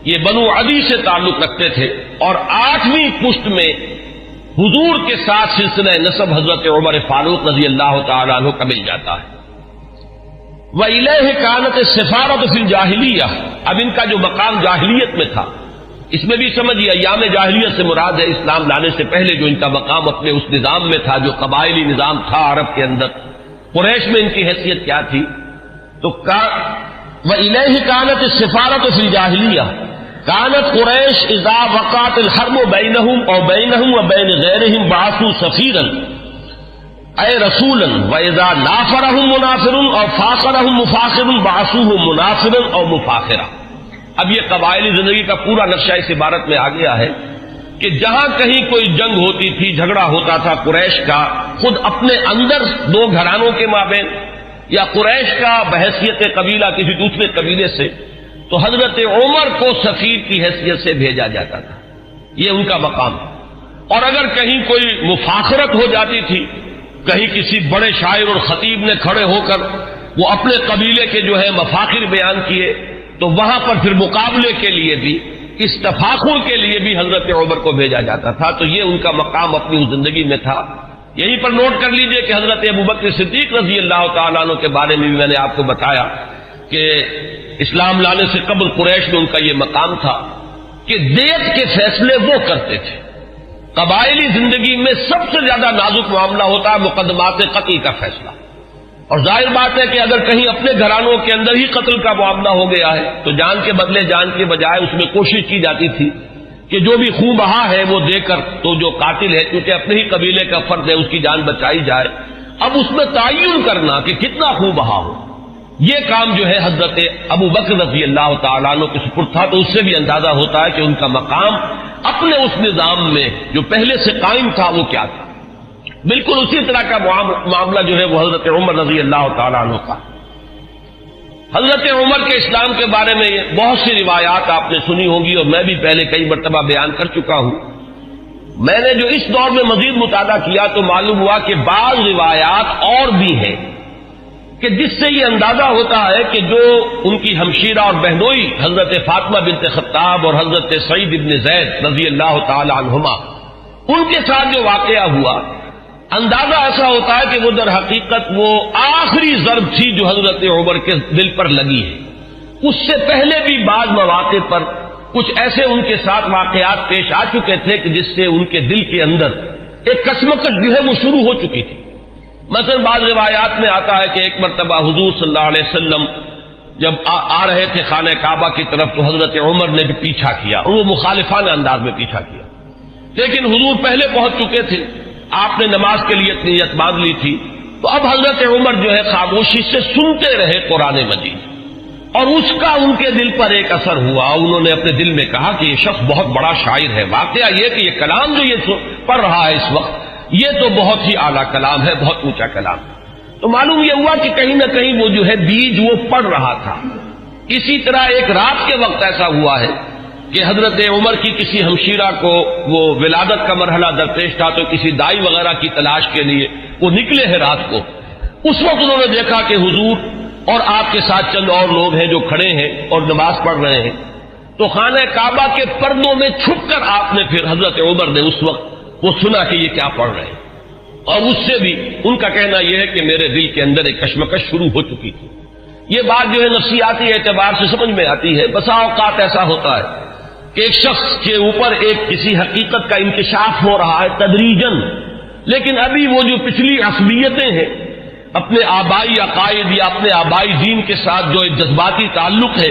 یہ بنو عدی سے تعلق رکھتے تھے، اور 8ویں پشت میں حضور کے ساتھ سلسلہ نسب حضرت عمر فاروق رضی اللہ تعالی عنہ کا مل جاتا ہے۔ وَإِلَيْهِ كَانَتِ السِّفَارَةُ فِي الْجَاهِلِيَّةِ، اب ان کا جو مقام جاہلیت میں تھا، اس میں بھی سمجھیے ایام جاہلیت سے مراد ہے اسلام لانے سے پہلے جو ان کا مقام اپنے اس نظام میں تھا جو قبائلی نظام تھا عرب کے اندر، قریش میں ان کی حیثیت کیا تھی؟ تو وَإِلَيْهِ كَانَتِ السِّفَارَةُ فِي الْجَاهِلِيَّةِ كانت قریش اذا وقعت الحرب بینہم اور بینہم وبین غیرہم بعثوا سفیرا اے رسولا واذا نافرہم منافر اور فاخرہم مفاخر بعثوہ منافرا اور مفاخرا۔ اب یہ قبائلی زندگی کا پورا نقشہ اس عبارت میں آ گیا ہے کہ جہاں کہیں کوئی جنگ ہوتی تھی، جھگڑا ہوتا تھا قریش کا خود اپنے اندر 2 گھرانوں کے مابین، یا قریش کا بحیثیت قبیلہ کسی دوسرے قبیلے سے، تو حضرت عمر کو سفیر کی حیثیت سے بھیجا جاتا تھا، یہ ان کا مقام ہے۔ اور اگر کہیں کوئی مفاخرت ہو جاتی تھی، کہیں کسی بڑے شاعر اور خطیب نے کھڑے ہو کر وہ اپنے قبیلے کے جو ہے مفاخر بیان کیے، تو وہاں پر پھر مقابلے کے لیے بھی، اس تفاخر کے لیے بھی حضرت عمر کو بھیجا جاتا تھا۔ تو یہ ان کا مقام اپنی اس زندگی میں تھا۔ یہیں پر نوٹ کر لیجئے کہ حضرت ابوبکر صدیق رضی اللہ تعالیٰ عنہ کے بارے میں بھی میں نے آپ کو بتایا کہ اسلام لانے سے قبل قریش میں ان کا یہ مقام تھا کہ دیت کے فیصلے وہ کرتے تھے۔ قبائلی زندگی میں سب سے زیادہ نازک معاملہ ہوتا ہے مقدمات قتل کا فیصلہ، اور ظاہر بات ہے کہ اگر کہیں اپنے گھرانوں کے اندر ہی قتل کا معاملہ ہو گیا ہے تو جان کے بدلے جان کے بجائے اس میں کوشش کی جاتی تھی کہ جو بھی خون بہا ہے وہ دے کر تو جو قاتل ہے کیونکہ اپنے ہی قبیلے کا فرد ہے اس کی جان بچائی جائے۔ اب اس میں تعین کرنا کہ کتنا خون بہا ہو، یہ کام جو ہے حضرت ابوبکر رضی اللہ تعالیٰ عنہ کے سپرد تھا۔ تو اس سے بھی اندازہ ہوتا ہے کہ ان کا مقام اپنے اس نظام میں جو پہلے سے قائم تھا وہ کیا تھا۔ بالکل اسی طرح کا معاملہ جو ہے وہ حضرت عمر رضی اللہ تعالیٰ عنہ کا۔ حضرت عمر کے اسلام کے بارے میں بہت سی روایات آپ نے سنی ہوں گی، اور میں بھی پہلے کئی مرتبہ بیان کر چکا ہوں۔ میں نے جو اس دور میں مزید مطالعہ کیا تو معلوم ہوا کہ بعض روایات اور بھی ہیں کہ جس سے یہ اندازہ ہوتا ہے کہ جو ان کی ہمشیرہ اور بہنوئی حضرت فاطمہ بنت خطاب اور حضرت سعید ابن زید رضی اللہ تعالی عنہما، ان کے ساتھ جو واقعہ ہوا، اندازہ ایسا ہوتا ہے کہ وہ در حقیقت وہ آخری ضرب تھی جو حضرت عمر کے دل پر لگی ہے۔ اس سے پہلے بھی بعض مواقع پر کچھ ایسے ان کے ساتھ واقعات پیش آ چکے تھے کہ جس سے ان کے دل کے اندر ایک کشمکش جو ہے وہ شروع ہو چکی تھی۔ مثلا بعض روایات میں آتا ہے کہ ایک مرتبہ حضور صلی اللہ علیہ وسلم جب آ رہے تھے خانہ کعبہ کی طرف تو حضرت عمر نے بھی پیچھا کیا، اور وہ مخالفانہ انداز میں پیچھا کیا، لیکن حضور پہلے پہنچ چکے تھے، آپ نے نماز کے لیے نیت باندھ لی تھی، تو اب حضرت عمر جو ہے خاموشی سے سنتے رہے قرآن مجید، اور اس کا ان کے دل پر ایک اثر ہوا۔ انہوں نے اپنے دل میں کہا کہ یہ شخص بہت بڑا شاعر ہے، واقعہ یہ کہ یہ کلام جو یہ پڑھ رہا ہے اس وقت یہ تو بہت ہی اعلیٰ کلام ہے، بہت اونچا کلام ہے۔ تو معلوم یہ ہوا کہ کہیں نہ کہیں وہ جو ہے بیج وہ پڑھ رہا تھا۔ اسی طرح ایک رات کے وقت ایسا ہوا ہے کہ حضرت عمر کی کسی ہمشیرہ کو وہ ولادت کا مرحلہ درپیش تھا تو کسی دائی وغیرہ کی تلاش کے لیے وہ نکلے ہیں رات کو. اس وقت انہوں نے دیکھا کہ حضور اور آپ کے ساتھ چند اور لوگ ہیں جو کھڑے ہیں اور نماز پڑھ رہے ہیں. تو خانہ کعبہ کے پردوں میں چھپ کر آپ نے پھر حضرت عمر نے اس وقت وہ سنا کہ یہ کیا پڑھ رہے ہیں, اور اس سے بھی ان کا کہنا یہ ہے کہ میرے دل کے اندر ایک کشمکش شروع ہو چکی تھی. یہ بات جو ہے نفسیاتی اعتبار سے سمجھ میں آتی ہے. بسا اوقات ایسا ہوتا ہے کہ ایک شخص کے اوپر ایک کسی حقیقت کا انکشاف ہو رہا ہے تدریجاً, لیکن ابھی وہ جو پچھلی عصبیتیں ہیں اپنے آبائی عقائد یا اپنے آبائی دین کے ساتھ جو ایک جذباتی تعلق ہے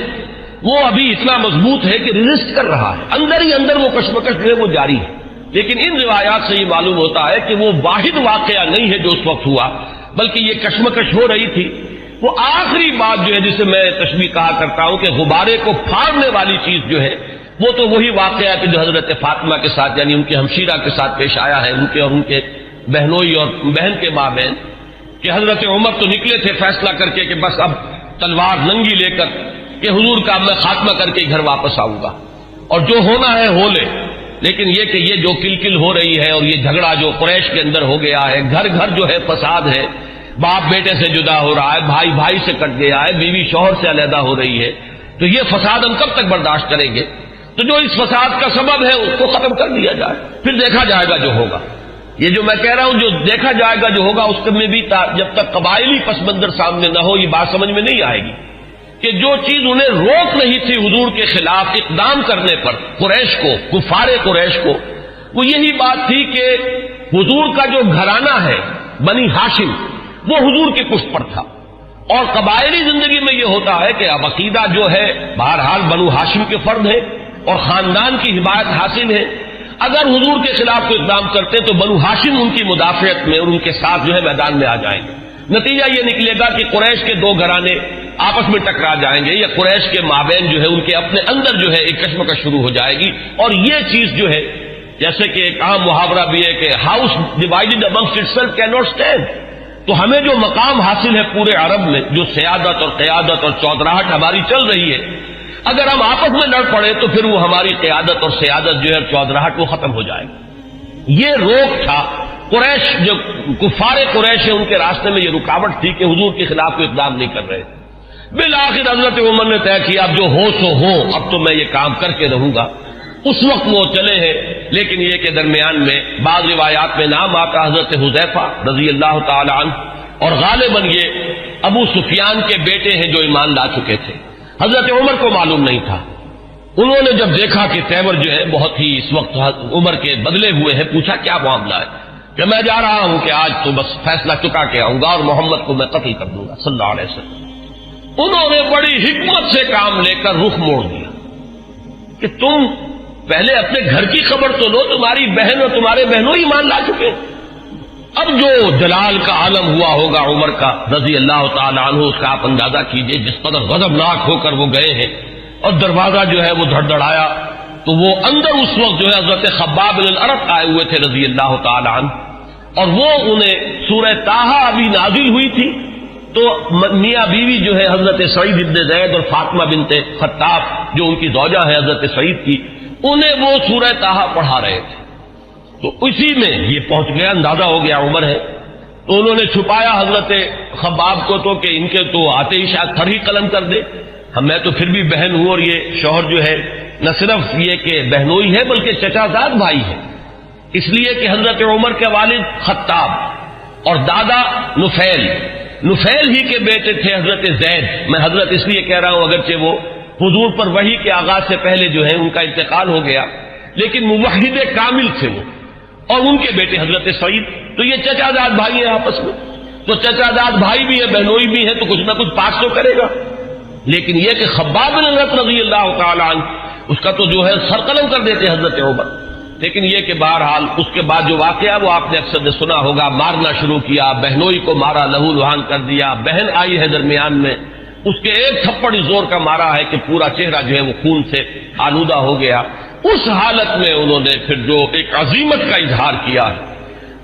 وہ ابھی اتنا مضبوط ہے کہ ریزسٹ کر رہا ہے, اندر ہی اندر وہ کشمکش جو ہے وہ جاری ہے. لیکن ان روایات سے یہ معلوم ہوتا ہے کہ وہ واحد واقعہ نہیں ہے جو اس وقت ہوا, بلکہ یہ کشمکش ہو رہی تھی. وہ آخری بات جو ہے جسے میں تشبیہ کہا کرتا ہوں کہ غبارے کو پھاڑنے والی چیز جو ہے وہ تو وہی واقعہ ہے کہ جو حضرت فاطمہ کے ساتھ یعنی ان کے ہمشیرہ کے ساتھ پیش آیا ہے, ان کے اور ان کے بہنوئی اور بہن کے مابین, کہ حضرت عمر تو نکلے تھے فیصلہ کر کے کہ بس اب تلوار ننگی لے کر کہ حضور کا میں خاتمہ کر کے گھر واپس آؤں گا اور جو ہونا ہے ہو لے. لیکن یہ کہ یہ جو کلکل ہو رہی ہے اور یہ جھگڑا جو قریش کے اندر ہو گیا ہے, گھر گھر جو ہے فساد ہے, باپ بیٹے سے جدا ہو رہا ہے, بھائی بھائی سے کٹ گیا ہے, بیوی شوہر سے علیحدہ ہو رہی ہے, تو یہ فساد ہم کب تک برداشت کریں گے؟ تو جو اس فساد کا سبب ہے اس کو ختم کر دیا جائے, پھر دیکھا جائے گا جو ہوگا. یہ جو میں کہہ رہا ہوں جو دیکھا جائے گا جو ہوگا اس میں بھی جب تک قبائلی پس منظر سامنے نہ ہو یہ بات سمجھ میں نہیں آئے گی کہ جو چیز انہیں روک نہیں تھی حضور کے خلاف اقدام کرنے پر قریش کو, کفار قریش کو, وہ یہی بات تھی کہ حضور کا جو گھرانہ ہے بنی ہاشم وہ حضور کے پشت پر تھا, اور قبائلی زندگی میں یہ ہوتا ہے کہ اب عقیدہ جو ہے بہرحال بنو ہاشم کے فرد ہے اور خاندان کی حمایت حاصل ہے. اگر حضور کے خلاف کوئی اقدام کرتے تو بنو ہاشم ان کی مدافعت میں اور ان کے ساتھ جو ہے میدان میں آ جائیں گے. نتیجہ یہ نکلے گا کہ قریش کے دو گھرانے آپس میں ٹکرا جائیں گے, یا قریش کے مابین جو ہے ان کے اپنے اندر جو ہے ایک کشمکش شروع ہو جائے گی. اور یہ چیز جو ہے جیسے کہ ایک عام محاورہ بھی ہے کہ house divided amongst itself can not stand. تو ہمیں جو مقام حاصل ہے پورے عرب میں, جو سیادت اور قیادت اور چودراہٹ ہماری چل رہی ہے, اگر ہم آپس میں لڑ پڑے تو پھر وہ ہماری قیادت اور سیادت جو ہے چودراہٹ وہ ختم ہو جائے گی. یہ روک تھا قریش, جو کفار قریش ہے ان کے راستے میں یہ رکاوٹ تھی کہ حضور کے خلاف کوئی اقدام نہیں کر رہے. بالآخر حضرت عمر نے طے کیا اب جو ہو سو ہو, اب تو میں یہ کام کر کے رہوں گا. اس وقت وہ چلے ہیں, لیکن یہ کہ درمیان میں بعض روایات میں نام آتا حضرت حذیفہ رضی اللہ تعالی عنہ, اور غالباً یہ ابو سفیان کے بیٹے ہیں جو ایمان لا چکے تھے. حضرت عمر کو معلوم نہیں تھا. انہوں نے جب دیکھا کہ تیور جو ہے بہت ہی اس وقت عمر کے بدلے ہوئے ہیں, پوچھا کیا معاملہ ہے؟ کہ میں جا رہا ہوں کہ آج تو بس فیصلہ چکا کے آؤں گا اور محمد کو میں قتل کر دوں گا صلی اللہ علیہ وسلم. انہوں نے بڑی حکمت سے کام لے کر رخ موڑ دیا کہ تم پہلے اپنے گھر کی خبر تو لو, تمہاری بہن اور تمہارے بہنوں ایمان لا چکے. اب جو جلال کا عالم ہوا ہوگا عمر کا رضی اللہ تعالی عنہ, اس کا آپ اندازہ کیجئے جس قدر غضبناک ہو کر وہ گئے ہیں. اور دروازہ جو ہے وہ دھڑدھڑایا تو وہ اندر اس وقت جو ہے حضرت خباب بن الارت آئے ہوئے تھے رضی اللہ تعالی عنہ, اور وہ انہیں سورہ طٰہٰ ابھی نازل ہوئی تھی تو میاں بیوی جو ہے حضرت سعید ابن زید اور فاطمہ بنت خطاب جو ان کی زوجہ ہے حضرت سعید کی, انہیں وہ سورہ طٰہٰ پڑھا رہے تھے. تو اسی میں یہ پہنچ گیا, اندازہ ہو گیا عمر ہے, تو انہوں نے چھپایا حضرت خباب کو تو کہ ان کے تو آتے ہی شاید سر ہی قلم کر دے. میں تو پھر بھی بہن ہوں, اور یہ شوہر جو ہے نہ صرف یہ کہ بہنوئی ہے بلکہ چچا زاد بھائی ہے, اس لیے کہ حضرت عمر کے والد خطاب اور دادا نفیل ہی کے بیٹے تھے حضرت زید. میں حضرت اس لیے کہہ رہا ہوں اگرچہ وہ حضور پر وحی کے آغاز سے پہلے جو ہے ان کا انتقال ہو گیا, لیکن موحد کامل تھے وہ, اور ان کے بیٹے حضرت سعید. تو یہ چچا زاد بھائی ہیں آپس میں, تو چچا زاد بھائی بھی ہے بہنوئی بھی ہے, تو کچھ نہ کچھ پاس تو کرے گا. لیکن یہ کہ خباب بن الارت رضی اللہ تعالی عنہ اس کا تو جو ہے سر قلم کر دیتے حضرت عمر. لیکن یہ کہ بہرحال اس کے بعد جو واقعہ وہ آپ نے اکثر نے سنا ہوگا, مارنا شروع کیا, بہنوئی کو مارا, لہو لہان کر دیا. بہن آئی ہے درمیان میں, اس کے ایک تھپڑ زور کا مارا ہے کہ پورا چہرہ جو ہے وہ خون سے آلودہ ہو گیا. اس حالت میں انہوں نے پھر جو ایک عزیمت کا اظہار کیا ہے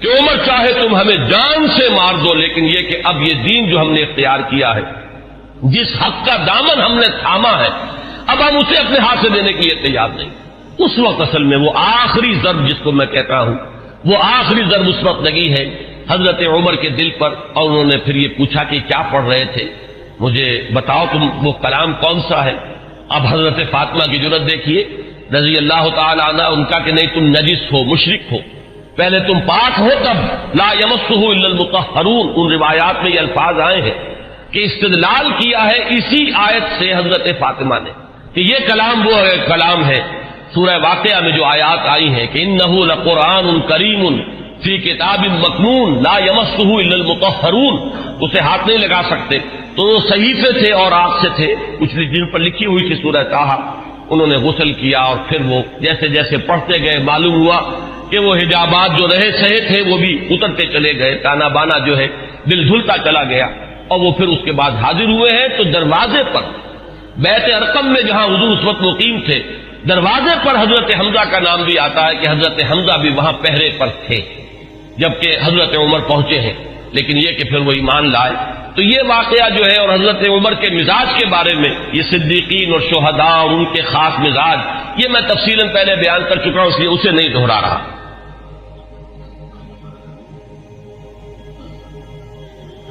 کہ عمر چاہے تم ہمیں جان سے مار دو, لیکن یہ کہ اب یہ دین جو ہم نے اختیار کیا ہے, جس حق کا دامن ہم نے تھاما ہے, اب ہم اسے اپنے ہاتھ سے دینے کے لیے تیار نہیں. اس وقت اصل میں وہ آخری ضرب جس کو میں کہتا ہوں وہ آخری ضرب اس وقت لگی ہے حضرت عمر کے دل پر، اور انہوں نے پھر یہ پوچھا کہ کیا پڑھ رہے تھے، مجھے بتاؤ تم وہ کلام کون سا ہے. اب حضرت فاطمہ کی جرأت دیکھیے رضی اللہ تعالی عنہ، ان کا کہ نہیں تم نجس ہو، مشرک ہو، پہلے تم پاک ہو تب لا یمسہ الا المطہرون. ان روایات میں یہ الفاظ آئے ہیں کہ استدلال کیا ہے اسی آیت سے حضرت فاطمہ نے کہ یہ کلام وہ کلام ہے سورہ واقعہ میں جو آیات آئی ہیں کہ انہ لقرآن کریم فی کتاب مکنون لا یمسہ الا المطہرون، اسے ہاتھ نہیں لگا سکتے. تو وہ صحیفے تھے اور آگ سے تھے کچھ جن پر لکھی ہوئی تھی سورہ طٰہٰ. انہوں نے غسل کیا اور پھر وہ جیسے جیسے پڑھتے گئے معلوم ہوا کہ وہ حجابات جو رہے سہے تھے وہ بھی اترتے چلے گئے، تانا بانا جو ہے دل دھلتا چلا گیا. اور وہ پھر اس کے بعد حاضر ہوئے ہیں تو دروازے پر بیت ارقم میں جہاں حضور اس وقت مقیم تھے، دروازے پر حضرت حمزہ کا نام بھی آتا ہے کہ حضرت حمزہ بھی وہاں پہرے پر تھے جبکہ حضرت عمر پہنچے ہیں. لیکن یہ کہ پھر وہ ایمان لائے. تو یہ واقعہ جو ہے اور حضرت عمر کے مزاج کے بارے میں، یہ صدیقین اور شہداء اور ان کے خاص مزاج، یہ میں تفصیلاً پہلے بیان کر چکا ہوں، اس لیے اسے نہیں دہرا رہا.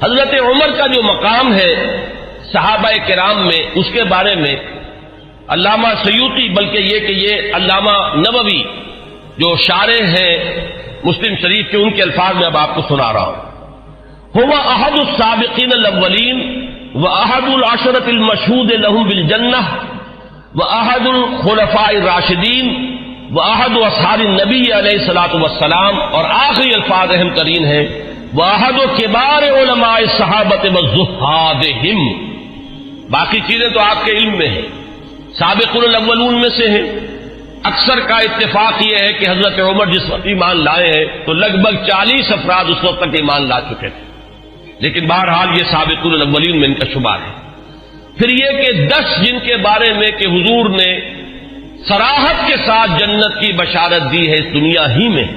حضرت عمر کا جو مقام ہے صحابہ کرام میں، اس کے بارے میں علامہ سیوطی، بلکہ یہ کہ یہ علامہ نووی جو شارح ہیں مسلم شریف کے، ان کے الفاظ میں اب آپ کو سنا رہا ہوں. هو احد السابقین الاولین واحد العشرۃ المشہود لهم بالجنہ واحد الخلفاء الراشدین واحد اصحاب النبی علیہ الصلوۃ والسلام، اور آخری الفاظ اہم ترین ہیں واحد کبار علماء الصحابۃ والزہادہم. باقی چیزیں تو آپ کے علم میں ہیں، سابقون الاولون میں سے ہیں. اکثر کا اتفاق یہ ہے کہ حضرت عمر جس وقت ایمان لائے ہیں تو لگ بھگ 40 افراد اس وقت تک ایمان لا چکے تھے، لیکن بہرحال یہ سابقون الاولین میں ان کا شمار ہے. پھر یہ کہ 10 جن کے بارے میں کہ حضور نے صراحت کے ساتھ جنت کی بشارت دی ہے اس دنیا ہی میں،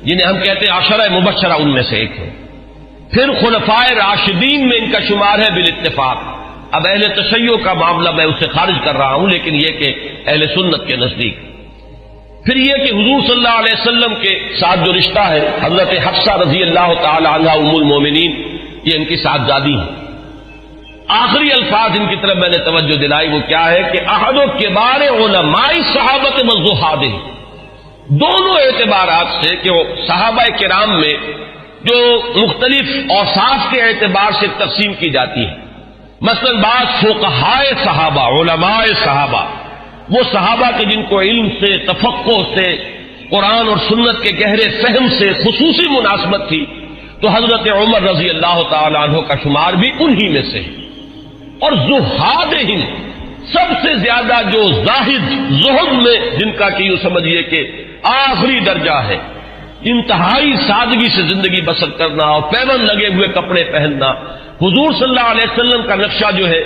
جنہیں ہم کہتے ہیں عشرہ مبشرہ، ان میں سے ایک ہے. پھر خلفائے راشدین میں ان کا شمار ہے بالاتفاق. اب اہل تشیع کا معاملہ میں اسے خارج کر رہا ہوں، لیکن یہ کہ اہل سنت کے نزدیک. پھر یہ کہ حضور صلی اللہ علیہ وسلم کے ساتھ جو رشتہ ہے، حضرت حفصہ رضی اللہ تعالی عنہا ام المومنین، یہ ان کی صاحبزادی ہیں. آخری الفاظ ان کی طرف میں نے توجہ دلائی وہ کیا ہے کہ احد و کبار علماء صحابت والزہاد. دونوں اعتبارات سے کہ وہ صحابہ کرام میں جو مختلف اوصاف کے اعتبار سے تقسیم کی جاتی ہے، مثلا بعض فقہائے صحابہ، علماء صحابہ، وہ صحابہ کے جن کو علم سے، تفقہ سے، قرآن اور سنت کے گہرے فہم سے خصوصی مناسبت تھی، تو حضرت عمر رضی اللہ تعالی عنہ کا شمار بھی انہی میں سے ہے. اور زہادہم، سب سے زیادہ جو زاہد، زہد میں جن کا کہ یوں سمجھیے کہ آخری درجہ ہے، انتہائی سادگی سے زندگی بسر کرنا اور پیون لگے ہوئے کپڑے پہننا. حضور صلی اللہ علیہ وسلم کا نقشہ جو ہے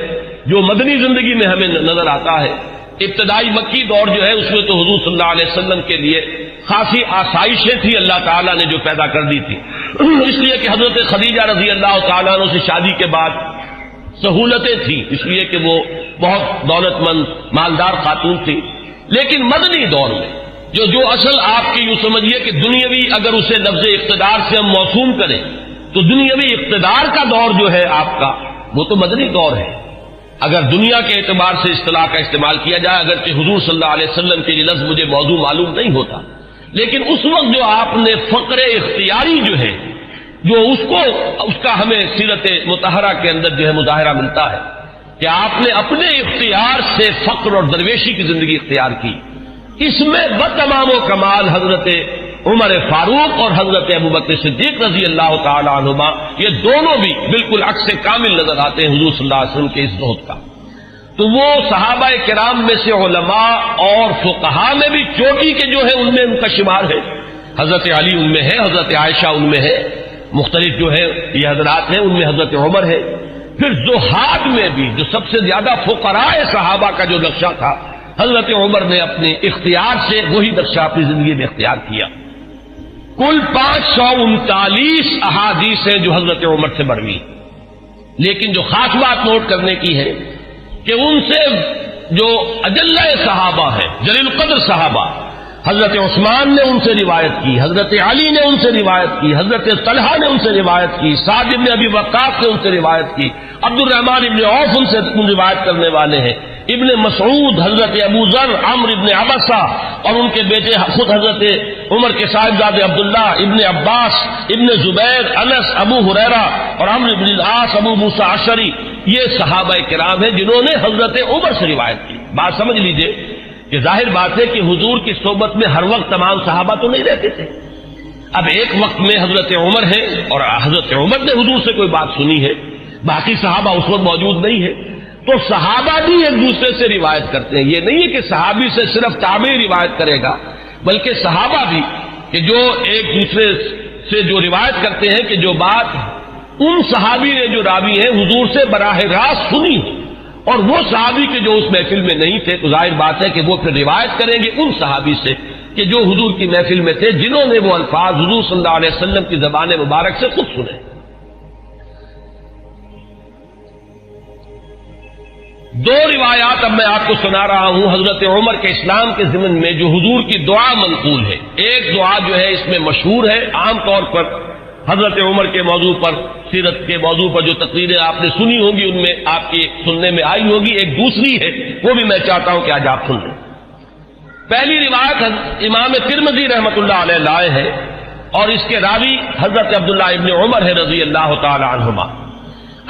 جو مدنی زندگی میں ہمیں نظر آتا ہے، ابتدائی مکی دور جو ہے اس میں تو حضور صلی اللہ علیہ وسلم کے لیے خاصی آسائشیں تھی اللہ تعالیٰ نے جو پیدا کر دی تھی، اس لیے کہ حضرت خدیجہ رضی اللہ تعالیٰ عنہ سے شادی کے بعد سہولتیں تھیں، اس لیے کہ وہ بہت دولت مند مالدار خاتون تھی. لیکن مدنی دور میں جو اصل آپ کی یوں سمجھیے کہ دنیاوی، اگر اسے لفظ اقتدار سے ہم موسوم کریں تو دنیاوی اقتدار کا دور جو ہے آپ کا، وہ تو مدنی دور ہے اگر دنیا کے اعتبار سے اصطلاح کا استعمال کیا جائے. اگرچہ حضور صلی اللہ علیہ وسلم کے یہ لفظ مجھے موضوع معلوم نہیں ہوتا، لیکن اس وقت جو آپ نے فقر اختیاری جو ہے، جو اس کا ہمیں سیرت مطہرہ کے اندر جو ہے مظاہرہ ملتا ہے کہ آپ نے اپنے اختیار سے فقر اور درویشی کی زندگی اختیار کی. اس میں بتمام و کمال حضرت عمر فاروق اور حضرت ابوبکر صدیق رضی اللہ تعالی عنہما، یہ دونوں بھی بالکل عکس کامل نظر آتے ہیں حضور صلی اللہ علیہ وسلم کے اس زہد کا. تو وہ صحابہ کرام میں سے علماء اور فقہاء میں بھی چوٹی کے جو ہے ان میں ان کا شمار ہے. حضرت علی ان میں ہے، حضرت عائشہ ان میں ہے، مختلف جو ہے یہ حضرات ہیں، ان میں حضرت عمر ہے. پھر زہاد میں بھی جو سب سے زیادہ فقراء صحابہ کا جو نقشہ تھا، حضرت عمر نے اپنے اختیار سے وہی نقشہ اپنی زندگی میں اختیار کیا. کل 539 احادیث ہیں جو حضرت عمر سے مروی. لیکن جو خاص بات نوٹ کرنے کی ہے کہ ان سے جو اجلہ صحابہ ہیں، جلیل القدر صحابہ، حضرت عثمان نے ان سے روایت کی، حضرت علی نے ان سے روایت کی، حضرت طلحہ نے ان سے روایت کی، سعد بن ابی وقاص نے ان سے روایت کی، عبد الرحمن ابن عوف ان سے روایت کرنے والے ہیں، ابن مسعود، حضرت ابو ذر، عمرو ابن عبسہ اور ان کے بیٹے خود حضرت عمر کے صاحبزادے عبداللہ، ابن عباس، ابن زبیر، انس، ابو ہریرہ اور عمرو بن العاص، ابو موسیٰ اشعری، یہ صحابہ کرام ہیں جنہوں نے حضرت عمر سے روایت کی۔ بات سمجھ لیجئے کہ ظاہر بات ہے کہ حضور کی صحبت میں ہر وقت تمام صحابہ تو نہیں رہتے تھے۔ اب ایک وقت میں حضرت عمر ہے اور حضرت عمر نے حضور سے کوئی بات سنی ہے، باقی صحابہ اس وقت موجود نہیں ہے، تو صحابہ بھی ایک دوسرے سے روایت کرتے ہیں۔ یہ نہیں ہے کہ صحابی سے صرف تابعی روایت کرے گا، بلکہ صحابہ بھی کہ جو ایک دوسرے سے جو روایت کرتے ہیں کہ جو بات ان صحابی نے جو راوی ہیں حضور سے براہ راست سنی ہے، اور وہ صحابی کے جو اس محفل میں نہیں تھے، تو ظاہر بات ہے کہ وہ پھر روایت کریں گے ان صحابی سے کہ جو حضور کی محفل میں تھے، جنہوں نے وہ الفاظ حضور صلی اللہ علیہ وسلم کی زبان مبارک سے خود سنے۔ دو روایات اب میں آپ کو سنا رہا ہوں حضرت عمر کے اسلام کے ضمن میں جو حضور کی دعا منقول ہے۔ ایک دعا جو ہے اس میں مشہور ہے، عام طور پر حضرت عمر کے موضوع پر، سیرت کے موضوع پر جو تقریریں آپ نے سنی ہوں گی ان میں آپ کی سننے میں آئی ہوگی، ایک دوسری ہے وہ بھی میں چاہتا ہوں کہ آج آپ سن لیں۔ پہلی روایت امام ترمذی رحمۃ اللہ علیہ لائے ہے اور اس کے راوی حضرت عبداللہ ابن عمر ہے رضی اللہ تعالی عنہما،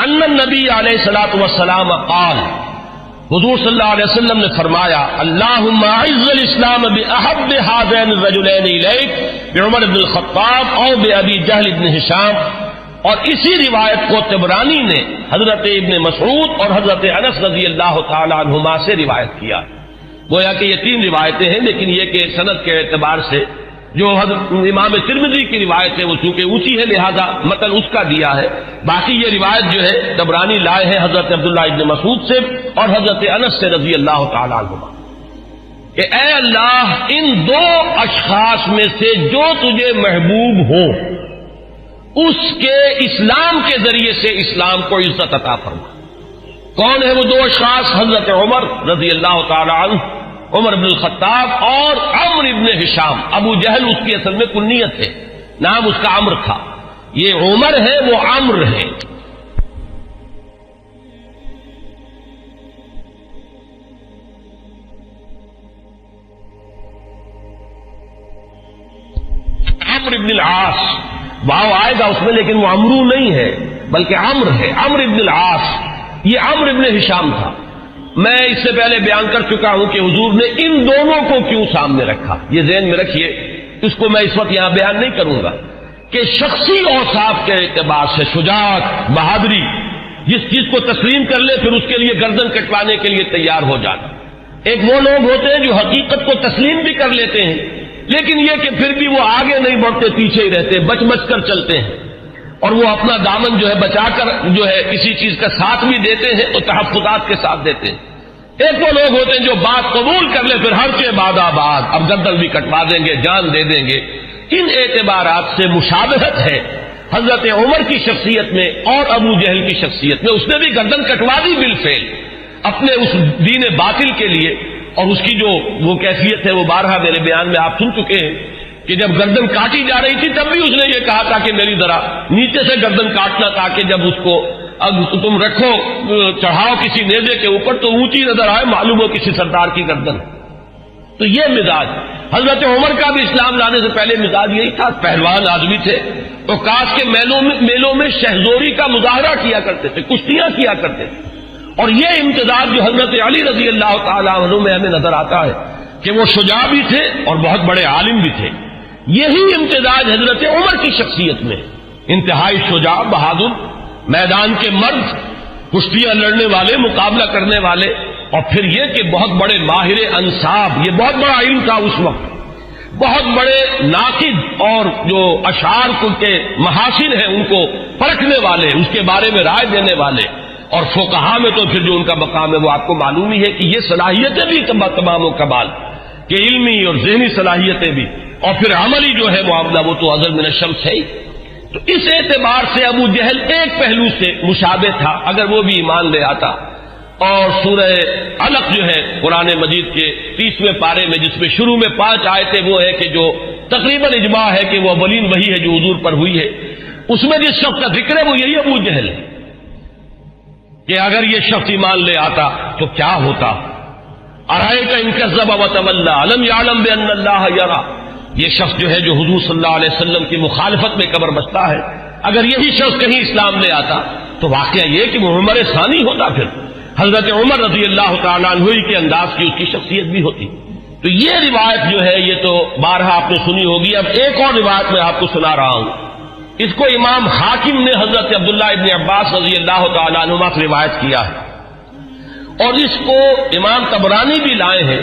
ان النبی علیہ الصلوۃ والسلام قال، حضور صلی اللہ علیہ وسلم نے فرمایا، اللہم اعز الاسلام باحب هذین الرجلین الیک، بعمر بن الخطاب او بابی جہل بن ہشام، اور اسی روایت کو طبرانی نے حضرت ابن مسعود اور حضرت انس رضی اللہ تعالی عنہما سے روایت کیا۔ گویا کہ یہ تین روایتیں ہیں، لیکن یہ کہ سند کے اعتبار سے جو حضرت امام ترمذی کی روایت ہے وہ چونکہ اونچی ہے لہذا متن اس کا دیا ہے، باقی یہ روایت جو ہے طبرانی لائے ہیں حضرت عبداللہ ابن مسعود سے اور حضرت انس سے رضی اللہ تعالی عنہما کہ اے اللہ ان دو اشخاص میں سے جو تجھے محبوب ہو اس کے اسلام کے ذریعے سے اسلام کو عزت عطا فرما۔ کون ہے وہ دو اشخاص؟ حضرت عمر رضی اللہ تعالی عنہ، عمر بن الخطاب اور عمرو بن ہشام۔ ابو جہل اس کی اصل میں کنیت ہے، نام اس کا عمرو تھا، یہ عمر ہے وہ عمرو ہے۔ عمرو بن العاص واو آئے گا اس میں، لیکن وہ عمرو نہیں ہے بلکہ عمرو ہے، عمرو بن العاص۔ یہ عمرو بن ہشام تھا۔ میں اس سے پہلے بیان کر چکا ہوں کہ حضور نے ان دونوں کو کیوں سامنے رکھا، یہ ذہن میں رکھیے، اس کو میں اس وقت یہاں بیان نہیں کروں گا کہ شخصی اوصاف کے اعتبار سے شجاعت، بہادری، جس چیز کو تسلیم کر لے پھر اس کے لیے گردن کٹوانے کے لیے تیار ہو جانا۔ ایک وہ لوگ ہوتے ہیں جو حقیقت کو تسلیم بھی کر لیتے ہیں لیکن یہ کہ پھر بھی وہ آگے نہیں بڑھتے، پیچھے ہی رہتے، بچ بچ کر چلتے ہیں، اور وہ اپنا دامن جو ہے بچا کر جو ہے کسی چیز کا ساتھ بھی دیتے ہیں اور تحفظات کے ساتھ دیتے ہیں۔ ایک وہ لوگ ہوتے ہیں جو بات قبول کر لے پھر ہر کے بعد آباد، اب گردن بھی کٹوا دیں گے، جان دے دیں گے۔ ان اعتبارات سے مشابہت ہے حضرت عمر کی شخصیت میں اور ابو جہل کی شخصیت میں۔ اس نے بھی گردن کٹوا دی بالفعل اپنے اس دین باطل کے لیے، اور اس کی جو وہ کیفیت ہے وہ بارہا میرے بیان میں آپ سن چکے ہیں کہ جب گردن کاٹی جا رہی تھی تب بھی اس نے یہ کہا تھا کہ میری ذرا نیچے سے گردن کاٹنا تاکہ جب اس کو اب تم رکھو چڑھاؤ کسی نیزے کے اوپر تو اونچی نظر آئے، معلوم ہو کسی سردار کی گردن۔ تو یہ مزاج حضرت عمر کا بھی اسلام لانے سے پہلے مزاج یہی تھا، پہلوان آدمی تھے، تو کاش کے میلوں میں شہزوری کا مظاہرہ کیا کرتے تھے، کشتیاں کیا کرتے تھے۔ اور یہ امتزاج جو حضرت علی رضی اللہ تعالی عنہ میں ہمیں نظر آتا ہے کہ وہ شجاع بھی تھے اور بہت بڑے عالم بھی تھے، یہی امتزاج حضرت عمر کی شخصیت میں، انتہائی شجاع، بہادر، میدان کے مرد، کشتیاں لڑنے والے، مقابلہ کرنے والے، اور پھر یہ کہ بہت بڑے ماہر انصاب، یہ بہت بڑا علم تھا اس وقت، بہت بڑے ناقد اور جو اشعار کے محاسن ہیں ان کو پرکھنے والے، اس کے بارے میں رائے دینے والے، اور فقہا میں تو پھر جو ان کا مقام ہے وہ آپ کو معلوم ہی ہے کہ یہ صلاحیتیں بھی تمام و کمال کہ علمی اور ذہنی صلاحیتیں بھی، اور پھر عملی جو ہے معاملہ وہ تو ازل من الشمس ہے ہی۔ تو اس اعتبار سے ابو جہل ایک پہلو سے مشابہ تھا، اگر وہ بھی ایمان لے آتا اور سورہ علق جو ہے قرآن مجید کے 30ویں پارے میں، جس میں شروع میں 5 آیتیں وہ ہے کہ جو تقریباً اجماع ہے کہ وہ اولین وہی ہے جو حضور پر ہوئی ہے، اس میں جس شخص کا ذکر ہے وہ یہی ابو جہل ہے کہ اگر یہ شخص ایمان لے آتا تو کیا ہوتا۔ ارائیت ان کذب وتولی الم یعلم بان اللہ یری، یہ شخص جو ہے جو حضور صلی اللہ علیہ وسلم کی مخالفت میں قبر بستا ہے، اگر یہی شخص کہیں اسلام لے آتا تو واقعہ یہ کہ وہ عمر ثانی ہوتا، پھر حضرت عمر رضی اللہ تعالیٰ عنہ کے انداز کی اس کی شخصیت بھی ہوتی۔ تو یہ روایت جو ہے یہ تو بارہا آپ نے سنی ہوگی۔ اب ایک اور روایت میں آپ کو سنا رہا ہوں، اس کو امام حاکم نے حضرت عبداللہ ابن عباس رضی اللہ تعالیٰ عنہما سے روایت کیا ہے، اور اس کو امام طبرانی بھی لائے ہیں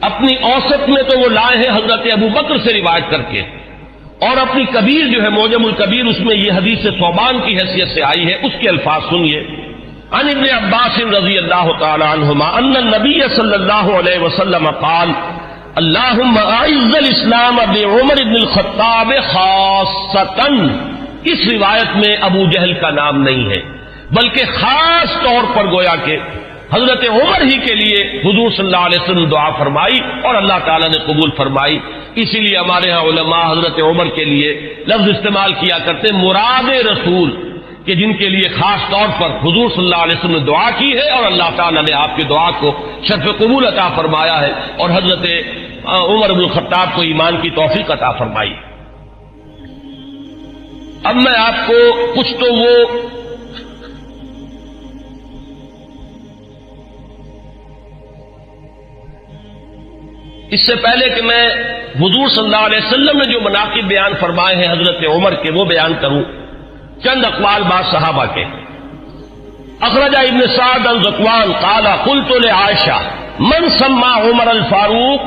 اپنی اوسط میں، تو وہ لائے ہیں حضرت ابو بکر سے روایت کر کے، اور اپنی کبیر جو ہے معجم الکبیر، اس میں یہ حدیث ثوبان کی حیثیت سے آئی ہے۔ اس کے الفاظ سنیے، عن ابن عباس رضی اللہ تعالی عنہما ان النبی صلی اللہ علیہ وسلم قال اللہم اعز الاسلام بعمر بن الخطاب خاصتا۔ اس روایت میں ابو جہل کا نام نہیں ہے، بلکہ خاص طور پر گویا کہ حضرت عمر ہی کے لیے حضور صلی اللہ علیہ وسلم دعا فرمائی اور اللہ تعالیٰ نے قبول فرمائی۔ اسی لیے ہمارے ہاں علماء حضرت عمر کے لیے لفظ استعمال کیا کرتے مراد رسول، کہ جن کے لیے خاص طور پر حضور صلی اللہ علیہ وسلم نے دعا کی ہے اور اللہ تعالیٰ نے آپ کی دعا کو شرف قبول عطا فرمایا ہے اور حضرت عمر بن الخطاب کو ایمان کی توفیق عطا فرمائی۔ اب میں آپ کو کچھ تو وہ اس سے پہلے کہ میں حضور صلی اللہ علیہ وسلم نے جو مناقب بیان فرمائے ہیں حضرت عمر کے وہ بیان کروں، چند اقوال بعض صحابہ کے۔ اخرج ابن سعد عن ذکوان قال قلت لعائشہ من سمى عمر الفاروق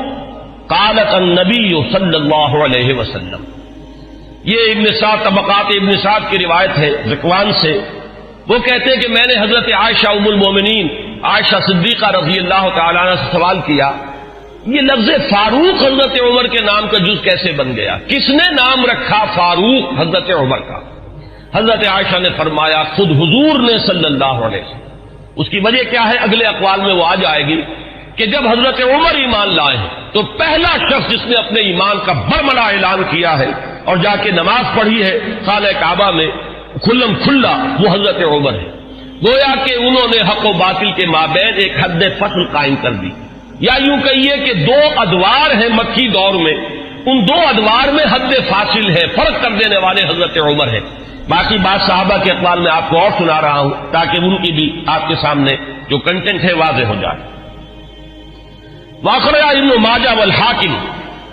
قالت النبی صلی اللہ علیہ وسلم۔ یہ ابن سعد طبقات ابن سعد کی روایت ہے ذکوان سے، وہ کہتے ہیں کہ میں نے حضرت عائشہ ام المومنین عائشہ صدیقہ رضی اللہ تعالیٰ عنہ سے سوال کیا، یہ لفظ فاروق حضرت عمر کے نام کا جز کیسے بن گیا؟ کس نے نام رکھا فاروق حضرت عمر کا؟ حضرت عائشہ نے فرمایا خود حضور نے صلی اللہ علیہ وسلم۔ اس کی وجہ کیا ہے اگلے اقوال میں وہ آ جائے گی کہ جب حضرت عمر ایمان لائے ہیں تو پہلا شخص جس نے اپنے ایمان کا برملا اعلان کیا ہے اور جا کے نماز پڑھی ہے خانہ کعبہ میں کھلم کھلا، وہ حضرت عمر ہے۔ گویا کہ انہوں نے حق و باطل کے مابین ایک حد فصل قائم کر دی، یا یوں کہیے کہ 2 ادوار ہیں مکی دور میں، ان 2 ادوار میں حد فاصل ہے، فرق کر دینے والے حضرت عمر ہے۔ باقی بات صحابہ کے اقوال میں آپ کو اور سنا رہا ہوں تاکہ ان کی بھی آپ کے سامنے جو کنٹینٹ ہے واضح ہو جائے۔ واخرج ابن ماجہ والحاکم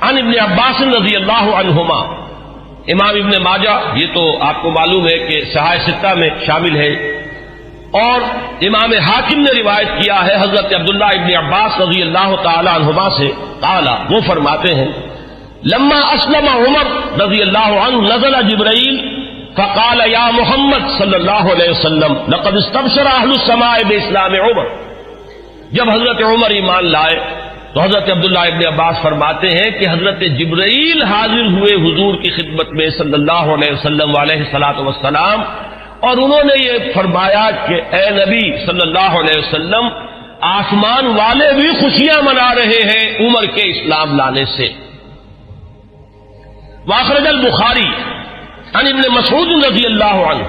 عن ابن عباس رضی اللہ عنہما، امام ابن ماجہ یہ تو آپ کو معلوم ہے کہ صحاح ستہ میں شامل ہے، اور امام حاکم نے روایت کیا ہے حضرت عبداللہ ابن عباس رضی اللہ تعالی عنہما سے، قال وہ فرماتے ہیں لما اسلم عمر رضی اللہ عنہ نزل جبرائیل فقال یا محمد صلی اللہ علیہ وسلم لقد استبشر اہل السماء باسلام عمر۔ جب حضرت عمر ایمان لائے تو حضرت عبداللہ ابن عباس فرماتے ہیں کہ حضرت جبرائیل حاضر ہوئے حضور کی خدمت میں صلی اللہ علیہ وسلم علیہ الصلوۃ والسلام، اور انہوں نے یہ فرمایا کہ اے نبی صلی اللہ علیہ وسلم آسمان والے بھی خوشیاں منا رہے ہیں عمر کے اسلام لانے سے۔ واخرج البخاری عن ابن مسعود رضی اللہ عنہ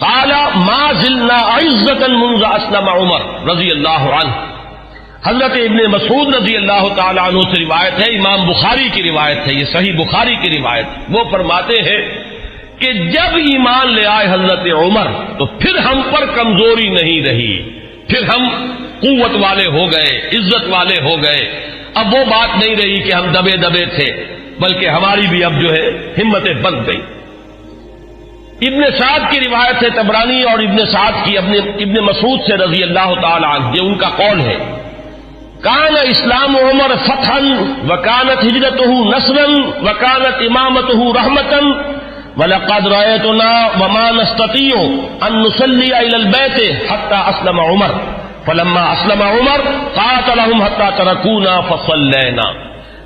قال ما زلنا عزة منذ اسلم عمر رضی اللہ عنہ۔ حضرت ابن مسعود رضی اللہ تعالی عنہ سے روایت ہے، امام بخاری کی روایت ہے، یہ صحیح بخاری کی روایت، وہ فرماتے ہیں کہ جب ایمان لے آئے حضرت عمر تو پھر ہم پر کمزوری نہیں رہی، پھر ہم قوت والے ہو گئے، عزت والے ہو گئے۔ اب وہ بات نہیں رہی کہ ہم دبے دبے تھے، بلکہ ہماری بھی اب جو ہے ہمتیں بن گئی۔ ابن سعد کی روایت ہے طبرانی اور ابن سعد کی ابن مسعود سے رضی اللہ تعالی عنہ، یہ ان کا قول ہے، کان اسلام عمر فتحا وکانت ہجرتہ نصرا وکانت امامتہ رحمتا وَلَقَدْ رَأَيْتُنَا وَمَا نَسْتَطِيعُ أَن نُّصَلِّيَ إِلَى الْبَيْتِ حَتَّى أَسْلَمَ عُمَرُ فَلَمَّا أَسْلَمَ عُمَرُ قَاتَلَهُمْ حَتَّى تَرَكُونَا فَصَلَّيْنَا۔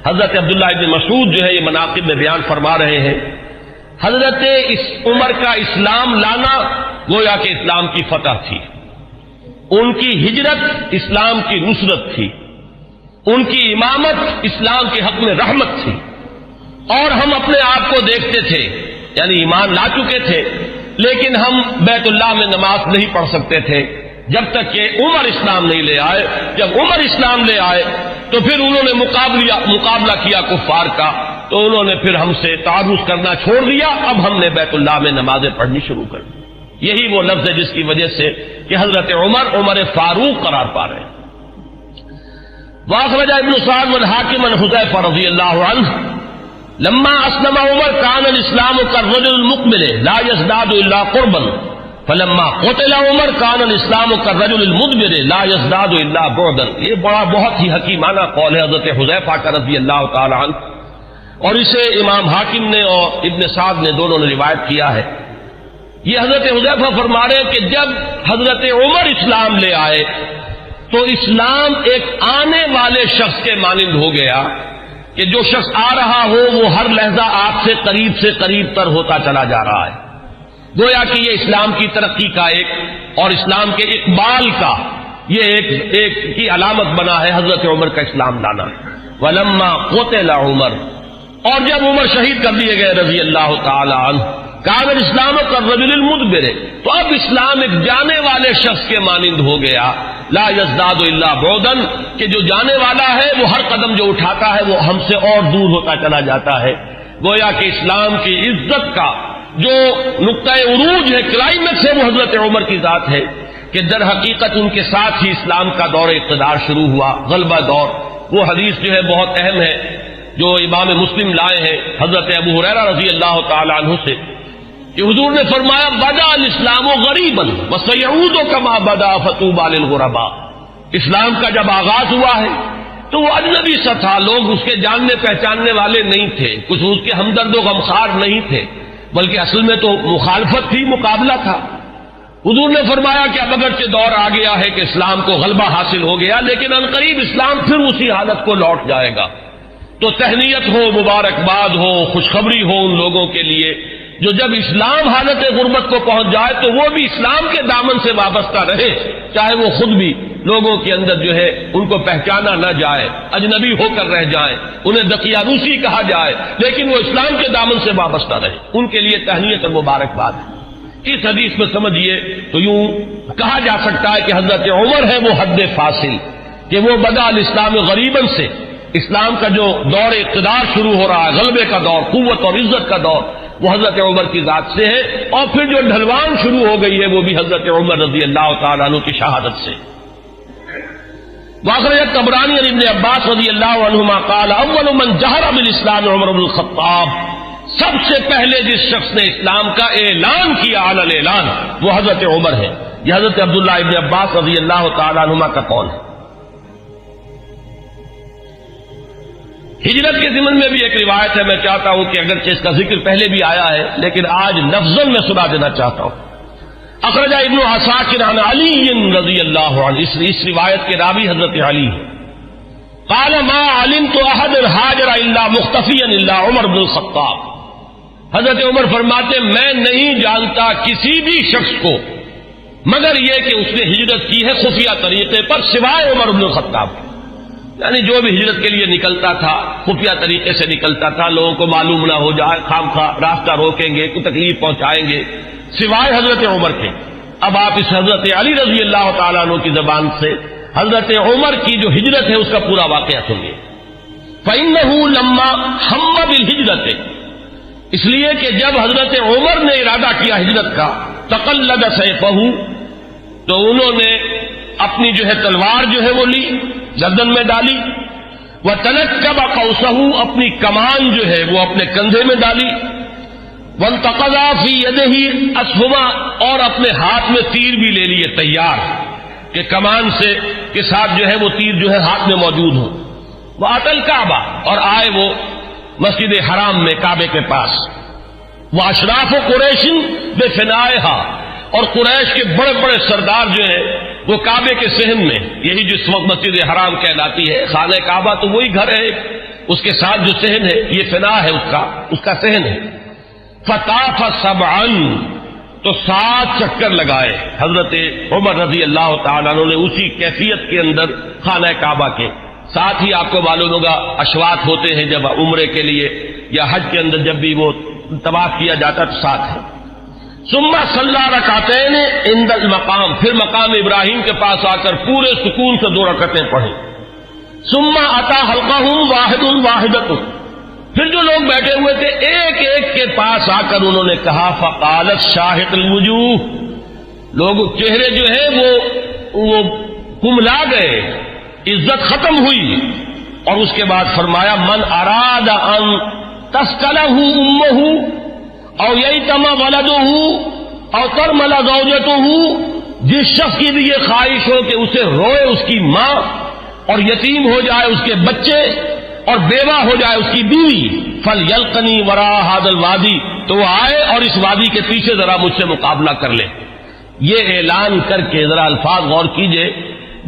حضرت عبداللہ ابن مسعود جو ہے یہ مناقب میں بیان فرما رہے ہیں، حضرت عمر کا اسلام لانا گویا کہ اسلام کی فتح تھی، ان کی ہجرت اسلام کی نصرت تھی، ان کی امامت اسلام کے حق میں رحمت تھی، اور ہم اپنے آپ کو دیکھتے تھے، یعنی ایمان لا چکے تھے لیکن ہم بیت اللہ میں نماز نہیں پڑھ سکتے تھے جب تک کہ عمر اسلام نہیں لے آئے۔ جب عمر اسلام لے آئے تو پھر انہوں نے مقابلہ کیا کفار کا، تو انہوں نے پھر ہم سے تعارض کرنا چھوڑ دیا، اب ہم نے بیت اللہ میں نمازیں پڑھنی شروع کر دی۔ یہی وہ لفظ ہے جس کی وجہ سے کہ حضرت عمر فاروق قرار پا رہے ہیں۔ واخرج ابن سعد والحاکم عن حذیفہ رضی اللہ عنہ لما اسلم عمر كان الاسلام كالرجل المقبل لا يزداد الا قربا فلما قتل عمر كان الاسلام كالرجل المدبر لا يزداد الا بعدا۔ یہ بہت ہی حکیمانہ قول ہے حضرت حذیفہ کا رضی اللہ تعالی عنہ، اور اسے امام حاکم نے اور ابن سعد نے دونوں نے روایت کیا ہے۔ یہ حضرت حذیفہ فرما رہے ہیں کہ جب حضرت عمر اسلام لے آئے تو اسلام ایک آنے والے شخص کے مانند ہو گیا کہ جو شخص آ رہا ہو وہ ہر لحظہ آپ سے قریب تر ہوتا چلا جا رہا ہے۔ گویا کہ یہ اسلام کی ترقی کا ایک اور اسلام کے اقبال کا یہ ایک کی علامت بنا ہے حضرت عمر کا اسلام لانا۔ ولما قتل عمر، اور جب عمر شہید کر دیے گئے رضی اللہ تعالی عنہ، کان الاسلام کالرجل المدبر، تو اب اسلام ایک جانے والے شخص کے مانند ہو گیا، لا یزداد الا بعدا، کہ جو جانے والا ہے وہ ہر قدم جو اٹھاتا ہے وہ ہم سے اور دور ہوتا چلا جاتا ہے۔ گویا کہ اسلام کی عزت کا جو نقطۂ عروج ہے، کلائمیکس ہے، وہ حضرت عمر کی ذات ہے کہ در حقیقت ان کے ساتھ ہی اسلام کا دور اقتدار شروع ہوا، غلبہ دور۔ وہ حدیث جو ہے بہت اہم ہے جو امام مسلم لائے ہیں حضرت ابو ہریرہ رضی اللہ تعالی عنہ سے، کہ حضور نے فرمایا بدا الاسلام غریبا وسیعود کما بدا فطوبى للغرباء۔ اسلام کا جب آغاز ہوا ہے تو وہ اجنبی سا تھا، لوگ اس کے جاننے پہچاننے والے نہیں تھے، کچھ اس کے ہمدرد و غمخوار نہیں تھے، بلکہ اصل میں تو مخالفت تھی، مقابلہ تھا۔ حضور نے فرمایا کہ اب اگرچہ دور آ گیا ہے کہ اسلام کو غلبہ حاصل ہو گیا، لیکن عنقریب اسلام پھر اسی حالت کو لوٹ جائے گا۔ تو تہنیت ہو، مبارکباد ہو، خوشخبری ہو ان لوگوں کے لیے جو جب اسلام حالت غربت کو پہنچ جائے تو وہ بھی اسلام کے دامن سے وابستہ رہے، چاہے وہ خود بھی لوگوں کے اندر جو ہے ان کو پہچانا نہ جائے، اجنبی ہو کر رہ جائیں، انہیں دقیانوسی کہا جائے، لیکن وہ اسلام کے دامن سے وابستہ رہے، ان کے لیے تہنیت اور مبارکباد ہے۔ اس حدیث میں سمجھیے تو یوں کہا جا سکتا ہے کہ حضرت عمر ہے وہ حد فاصل، کہ وہ بدا الاسلام غریباً سے اسلام کا جو دور اقتدار شروع ہو رہا ہے، غلبے کا دور، قوت اور عزت کا دور، وہ حضرت عمر کی ذات سے ہے، اور پھر جو ڈھلوان شروع ہو گئی ہے وہ بھی حضرت عمر رضی اللہ تعالیٰ عنہ کی شہادت سے۔ واخرج طبرانی عن ابن عباس رضی اللہ عنہما قال اول من جہر بالاسلام عمر بن الخطاب، سب سے پہلے جس شخص نے اسلام کا اعلان کیا علی الاعلان وہ حضرت عمر ہے۔ یہ حضرت عبداللہ ابن عباس رضی اللہ تعالیٰ عنہما کا قول ہے۔ ہجرت کے ضمن میں بھی ایک روایت ہے، میں چاہتا ہوں کہ اگرچہ اس کا ذکر پہلے بھی آیا ہے لیکن آج لفظاً میں سنا دینا چاہتا ہوں۔ اخرج ابن عساکر عن علی رضی اللہ عنہ، اس روایت کے راوی حضرت علی ہیں۔ قال ما علمت احد هاجر الا مختفیا الا عمر بن الخطاب، حضرت عمر فرماتے میں نہیں جانتا کسی بھی شخص کو مگر یہ کہ اس نے ہجرت کی ہے خفیہ طریقے پر سوائے عمر بن الخطاب، یعنی جو بھی ہجرت کے لیے نکلتا تھا خفیہ طریقے سے نکلتا تھا، لوگوں کو معلوم نہ ہو جائے، خام خواہ راستہ روکیں گے، کوئی تکلیف پہنچائیں گے، سوائے حضرت عمر کے۔ اب آپ اس حضرت علی رضی اللہ تعالیٰ عنہ کی زبان سے حضرت عمر کی جو ہجرت ہے اس کا پورا واقعہ سنیے۔ فَإِنَّهُ لَمَّا هَمَّ بِالْهِجْرَةِ، اس لیے کہ جب حضرت عمر نے ارادہ کیا ہجرت کا، تقلد سیفہ، تو انہوں نے اپنی جو ہے تلوار جو ہے وہ لی، گردن میں ڈالی، وَتَنَكَّبَ قَوْسَهُ، اپنی کمان جو ہے وہ اپنے کندھے میں ڈالی، وَانْتَقَضَا فِي يَدِهِ أَسْهُمًا، اور اپنے ہاتھ میں تیر بھی لے لیے تیار کہ کمان سے کے ساتھ جو ہے وہ تیر جو ہے ہاتھ میں موجود ہو۔ وَأَتَى الْكَعْبَةَ، اور آئے وہ مسجد حرام میں کعبے کے پاس، وَأَشْرَافُ قُرَيْشٍ بِفِنَائِهَا، اور قریش کے بڑے بڑے سردار جو ہیں وہ کعبے کے صحن میں، یہی جس وقت مسجد حرام کہلاتی ہے، خانہ کعبہ تو وہی گھر ہے، اس کے ساتھ جو صحن ہے یہ فنا ہے اس کا صحن ہے۔ فطاف سبعا، تو 7 چکر لگائے حضرت عمر رضی اللہ تعالیٰ عنہ نے اسی کیفیت کے اندر خانہ کعبہ کے. ساتھ ہی آپ کو معلوم ہوگا اشواط ہوتے ہیں جب عمرے کے لیے یا حج کے اندر جب بھی وہ طواف کیا جاتا تو ساتھ ہے. ثم صلی رکعتین عند المقام، پھر مقام ابراہیم کے پاس آ کر پورے سکون سے 2 رکعتیں پڑھی. ثم اتی حلقہم واحد واحدۃ، پھر جو لوگ بیٹھے ہوئے تھے ایک ایک کے پاس آ کر انہوں نے کہا فقالت شاہق الوجوہ، لوگ چہرے جو ہیں وہ کملا گئے، عزت ختم ہوئی. اور اس کے بعد فرمایا من اراد ان تسکلہ امہ او یتم ولدہ او ترمل زوجتہ، جس شخص کی بھی یہ خواہش ہو کہ اسے روئے اس کی ماں اور یتیم ہو جائے اس کے بچے اور بیوہ ہو جائے اس کی بیوی، فلیلقنی وراء ھذا الوادی، تو وہ آئے اور اس وادی کے پیچھے ذرا مجھ سے مقابلہ کر لے. یہ اعلان کر کے ذرا الفاظ غور کیجئے،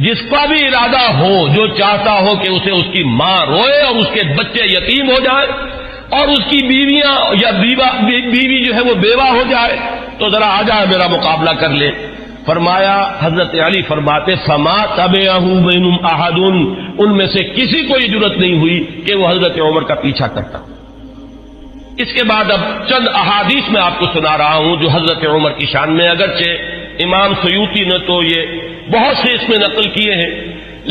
جس کا بھی ارادہ ہو، جو چاہتا ہو کہ اسے اس کی ماں روئے اور اس کے بچے یتیم ہو جائے اور اس کی بیویاں یا بیوی جو ہے وہ بیوہ ہو جائے، تو ذرا آ جائے میرا مقابلہ کر لے. فرمایا حضرت علی فرماتے فما تبعہ بینہم احد، ان میں سے کسی کو یہ جرأت نہیں ہوئی کہ وہ حضرت عمر کا پیچھا کرتا. اس کے بعد اب چند احادیث میں آپ کو سنا رہا ہوں جو حضرت عمر کی شان میں، اگرچہ امام سیوطی نے تو یہ بہت سے اس میں نقل کیے ہیں،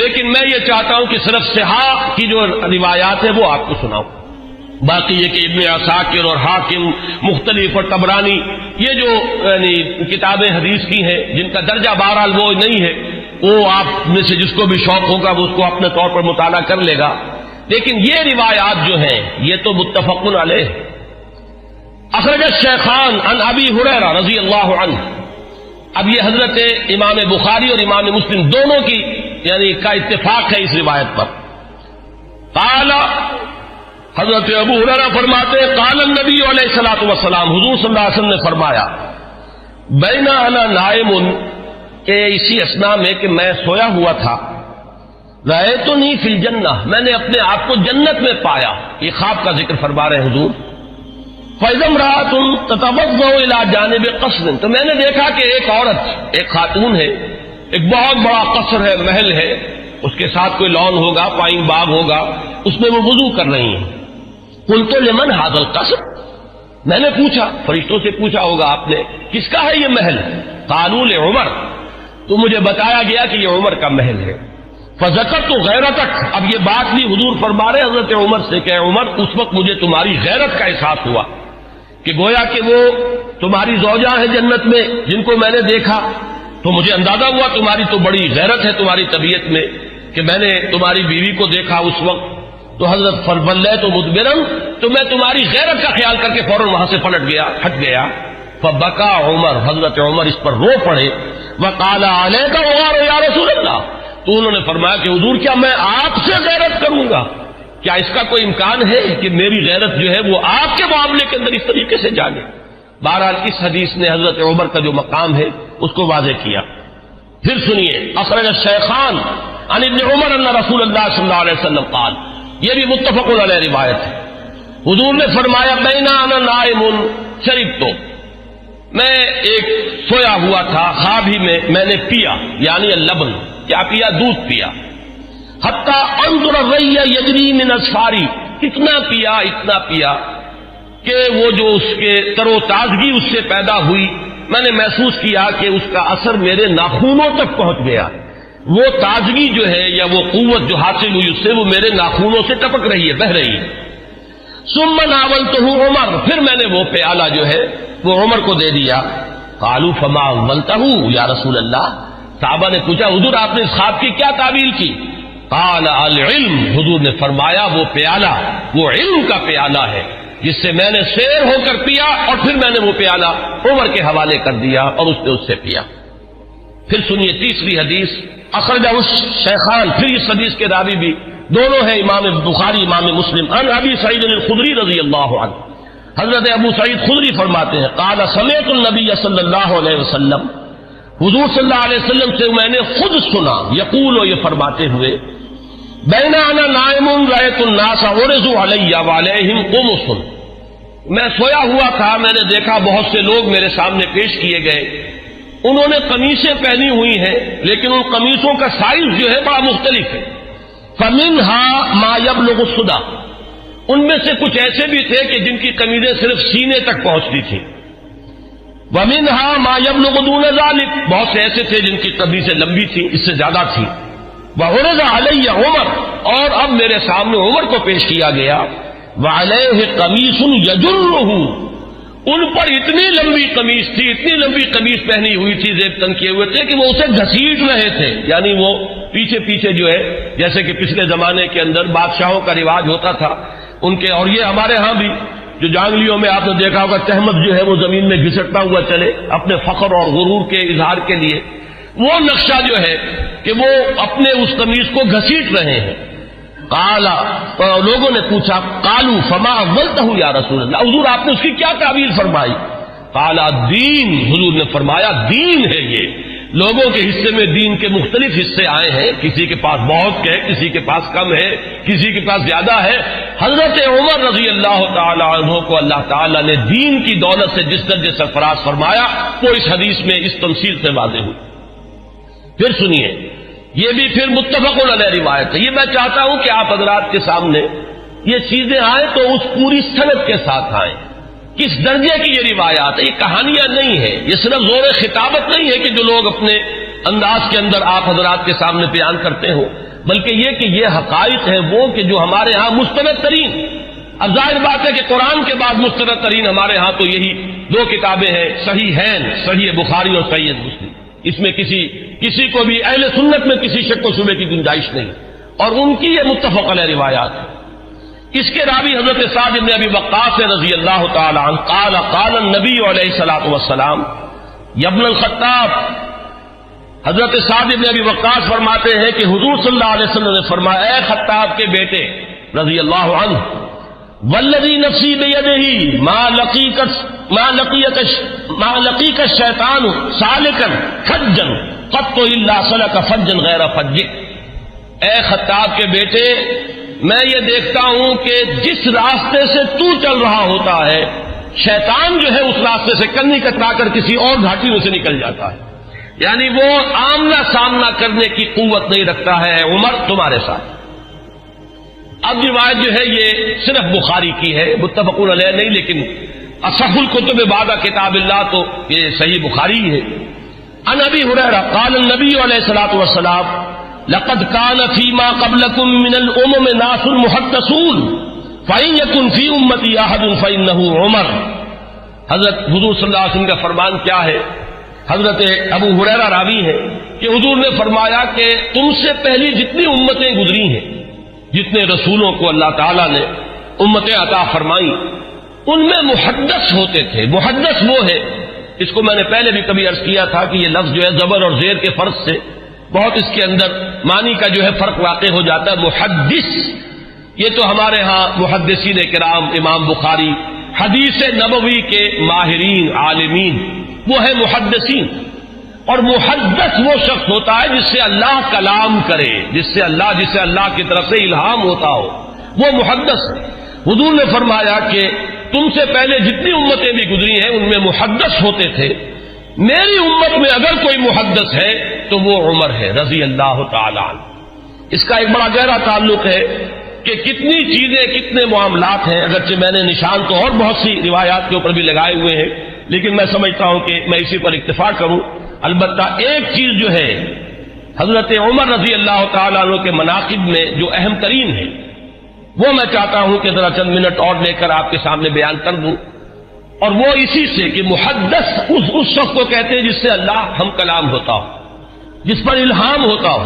لیکن میں یہ چاہتا ہوں کہ صرف صحاح کی جو روایات ہیں وہ آپ کو سناؤں. باقی یہ کہ ابن عساکر اور حاکم مختلف اور طبرانی یہ جو کتابیں حدیث کی ہیں جن کا درجہ بہرحال وہ نہیں ہے، وہ آپ میں سے جس کو بھی شوق ہوگا وہ اس کو اپنے طور پر مطالعہ کر لے گا. لیکن یہ روایات جو ہیں یہ تو متفق علیہ. اخرج الشیخان عن ابی ہریرہ رضی اللہ عنہ، اب یہ حضرت امام بخاری اور امام مسلم دونوں کی کا اتفاق ہے اس روایت پر. قال، حضرت ابو ہریرہ فرماتے ہیں قال النبی علیہ الصلوۃ والسلام، حضور صلی اللہ علیہ وسلم نے فرمایا بین انا نائم، کہ اسی اثناء میں کہ میں سویا ہوا تھا، رأیتنی فی الجنہ، میں نے اپنے آپ کو جنت میں پایا. یہ خواب کا ذکر فرما رہے ہیں حضور. فَإِذَا امْرَأَةٌ تَتَوَضَّأُ إِلَىٰ جَانِبِ قَصْرٍ، تو میں نے دیکھا کہ ایک عورت، ایک خاتون ہے، ایک بہت بڑا قصر ہے، محل ہے، اس کے ساتھ کوئی لان ہوگا، پائن باغ ہوگا، اس میں وہ وضو کر رہی ہیں. قُلْتُ لِمَنْ هَٰذَا الْقَصْرُ، میں نے پوچھا، فرشتوں سے پوچھا ہوگا آپ نے، کس کا ہے یہ محل؟ قالوا لعمر، تو مجھے بتایا گیا کہ یہ عمر کا محل ہے. فذکرت غیرتک، اب یہ بات بھی حضور فرما رہے حضرت عمر سے کہ عمر اس وقت مجھے تمہاری غیرت کا احساس ہوا کہ گویا کہ وہ تمہاری زوجہ ہیں جنت میں جن کو میں نے دیکھا، تو مجھے اندازہ ہوا تمہاری تو بڑی غیرت ہے تمہاری طبیعت میں کہ میں نے تمہاری بیوی کو دیکھا اس وقت. تو حضرت فَلَّيْتُ مُدْبِرًا، تو میں تمہاری غیرت کا خیال کر کے فوراً وہاں سے ہٹ گیا. فبکا عمر، حضرت عمر اس پر رو پڑے. وقال علیک غار یا رسول اللہ، تو انہوں نے فرمایا کہ حضور کیا میں آپ سے غیرت کروں گا؟ کیا اس کا کوئی امکان ہے کہ میری غیرت جو ہے وہ آپ کے معاملے کے اندر اس طریقے سے جاگے؟ بہرحال اس حدیث نے حضرت عمر کا جو مقام ہے اس کو واضح کیا. پھر سنیے، اخرج الشیخان عن ابن عمر ان رسول اللہ صلی اللہ علیہ وسلم قال، یہ بھی متفق علیہ روایت ہے. حضور نے فرمایا بین انا نائم شربت، میں ایک سویا ہوا تھا، خواب ہی میں نے پیا، یعنی اللبن، کیا پیا؟ دودھ پیا. حتی انظر الری یجری من اسفاری، اتنا پیا کہ وہ جو اس کے تر و تازگی اس سے پیدا ہوئی، میں نے محسوس کیا کہ اس کا اثر میرے ناخونوں تک پہنچ گیا. وہ تازگی جو ہے یا وہ قوت جو حاصل ہوئی اس سے وہ میرے ناخونوں سے ٹپک رہی ہے، بہہ رہی ہے. ثم ناولتہ عمر، پھر میں نے وہ پیالہ جو ہے وہ عمر کو دے دیا. قالوا فما اولتہ یا رسول اللہ، صحابہ نے پوچھا حضور آپ نے اس خواب کی کیا تعبیر کی؟ قال العلم، حضور نے فرمایا وہ پیالہ وہ علم کا پیالہ ہے جس سے میں نے سیر ہو کر پیا، اور پھر میں نے وہ پیالہ عمر کے حوالے کر دیا اور اس نے اس سے پیا. پھر سنیے تیسری حدیث، اخرجہ الشیخان، پھر اس حدیث کے راوی بھی دونوں ہیں امام بخاری امام مسلم. عن ابی سعید الخدری رضی اللہ عنہ، حضرت ابو سعید خدری فرماتے ہیں قال سمعت النبی صلی اللہ علیہ وسلم، حضور صلی اللہ علیہ وسلم سے میں نے خود سنا، یقول، یہ فرماتے ہوئے بین انا نائم رأیت الناس عرضوا علی وعلیہم قمص، میں سویا ہوا تھا، میں نے دیکھا بہت سے لوگ میرے سامنے پیش کیے گئے، انہوں نے قمیصیں پہنی ہوئی ہیں لیکن ان قمیصوں کا سائز جو ہے بڑا مختلف ہے۔ فَمِنْهَا مَا يَبْلُغُ الصُّدَى، ان میں سے کچھ ایسے بھی تھے کہ جن کی قمیضیں صرف سینے تک پہنچتی تھیں۔ وَمِنْهَا مَا يَبْلُغُ دُونَ ذَلِكَ، بہت سے ایسے تھے جن کی قمیضیں لمبی تھیں، اس سے زیادہ تھیں۔ وَعُرِضَ عَلَيَّ عُمَرُ، اور اب میرے سامنے عمر کو پیش کیا گیا۔ وَعَلَيْهِ قَمِيصٌ يَجُرُّهُ، ان پر اتنی لمبی قمیص تھی، اتنی لمبی قمیص پہنی ہوئی تھی، زیب تن کیے ہوئے تھے کہ وہ اسے گھسیٹ رہے تھے، یعنی وہ پیچھے پیچھے جو ہے، جیسے کہ پچھلے زمانے کے اندر بادشاہوں کا رواج ہوتا تھا ان کے، اور یہ ہمارے ہاں بھی جو جانگلیوں میں آپ نے دیکھا ہوگا تہمت جو ہے وہ زمین میں گھسٹتا ہوا چلے اپنے فخر اور غرور کے اظہار کے لیے، وہ نقشہ جو ہے کہ وہ اپنے اس قمیص کو گھسیٹ رہے ہیں۔ قالا، تو لوگوں نے پوچھا، قالوا فما اولتہ یا رسول اللہ، حضور آپ نے اس کی کیا تعبیر فرمائی؟ قالا دین، حضور نے فرمایا دین ہے یہ۔ لوگوں کے حصے میں دین کے مختلف حصے آئے ہیں، کسی کے پاس بہت ہے، کسی کے پاس کم ہے، کسی کے پاس زیادہ ہے۔ حضرت عمر رضی اللہ تعالی عنہ کو اللہ تعالی نے دین کی دولت سے جس درجے سرفراز فرمایا وہ اس حدیث میں اس تمثیل سے واضح ہوئی۔ پھر سنیے، یہ بھی پھر متفق علیہ روایت ہے۔ یہ میں چاہتا ہوں کہ آپ حضرات کے سامنے یہ چیزیں آئیں تو اس پوری سند کے ساتھ آئیں، کس درجے کی یہ روایات ہے، یہ کہانیاں نہیں ہیں، یہ صرف زور خطابت نہیں ہے کہ جو لوگ اپنے انداز کے اندر آپ حضرات کے سامنے بیان کرتے ہو، بلکہ یہ کہ یہ حقائق ہیں وہ کہ جو ہمارے ہاں مستند ترین، اب ظاہر بات ہے کہ قرآن کے بعد مستند ترین ہمارے ہاں تو یہی دو کتابیں ہیں، صحیحین، صحیح بخاری اور صحیح مسلم، اس میں کسی کو بھی اہل سنت میں کسی شک و شبے کی گنجائش نہیں، اور ان کی یہ متفق علیہ روایات ہے۔ اس کے راوی حضرت سعد بن ابی وقاص رضی اللہ تعالی عنہ قال قال النبی علیہ الصلوۃ والسلام یا ابن الخطاب، حضرت سعد بن ابی وقاص فرماتے ہیں کہ حضور صلی اللہ علیہ وسلم نے فرمایا، اے خطاب کے بیٹے رضی اللہ عنہ، والذی نفسی بیدہ ما لقیک الشیطان سالکا فجا قط الا سلک فجا غیر فجک۔ اے خطاب کے بیٹے، میں یہ دیکھتا ہوں کہ جس راستے سے تو چل رہا ہوتا ہے، شیطان جو ہے اس راستے سے کنی کترا کر کسی اور گھاٹی میں سے نکل جاتا ہے، یعنی وہ آمنا سامنا کرنے کی قوت نہیں رکھتا ہے عمر تمہارے ساتھ۔ اب روایت جو ہے یہ صرف بخاری کی ہے، متفق علیہ نہیں، لیکن اصح الکتب بعد کتاب اللہ تو یہ صحیح بخاری ہے۔ عن ابی ہریرہ قال النبی علیہ الصلوۃ والسلام لقد كان فيما قبلكم من الامم ناس محدثون فإن يكن في امتي احد فإنه عمر۔ حضرت حضور صلی اللہ علیہ وسلم کا فرمان کیا ہے؟ حضرت ابو ہریرہ راوی ہے کہ حضور نے فرمایا کہ تم سے پہلی جتنی امتیں گزری ہیں، جتنے رسولوں کو اللہ تعالیٰ نے امتیں عطا فرمائیں، ان میں محدث ہوتے تھے۔ محدث وہ ہے، اس کو میں نے پہلے بھی کبھی عرض کیا تھا کہ یہ لفظ جو ہے زبر اور زیر کے فرق سے بہت اس کے اندر معنی کا جو ہے فرق واقع ہو جاتا ہے۔ محدث، یہ تو ہمارے ہاں محدثین کرام، امام بخاری، حدیث نبوی کے ماہرین عالمین، وہ ہے محدثین۔ اور محدث وہ شخص ہوتا ہے جس سے اللہ کلام کرے، جس سے اللہ کی طرف سے الہام ہوتا ہو، وہ محدث ہے۔ حضور نے فرمایا کہ تم سے پہلے جتنی امتیں بھی گزری ہیں ان میں محدث ہوتے تھے، میری امت میں اگر کوئی محدث ہے تو وہ عمر ہے رضی اللہ تعالی عنہ۔ اس کا ایک بڑا گہرا تعلق ہے کہ کتنی چیزیں، کتنے معاملات ہیں، اگرچہ میں نے نشان تو اور بہت سی روایات کے اوپر بھی لگائے ہوئے ہیں، لیکن میں سمجھتا ہوں کہ میں اسی پر اکتفا کروں۔ البتہ ایک چیز جو ہے حضرت عمر رضی اللہ تعالیٰ عنہ کے مناقب میں جو اہم ترین ہے، وہ میں چاہتا ہوں کہ ذرا چند منٹ اور لے کر آپ کے سامنے بیان کر دوں، اور وہ اسی سے کہ محدث اس شخص کو کہتے ہیں جس سے اللہ ہم کلام ہوتا ہو، جس پر الہام ہوتا ہو،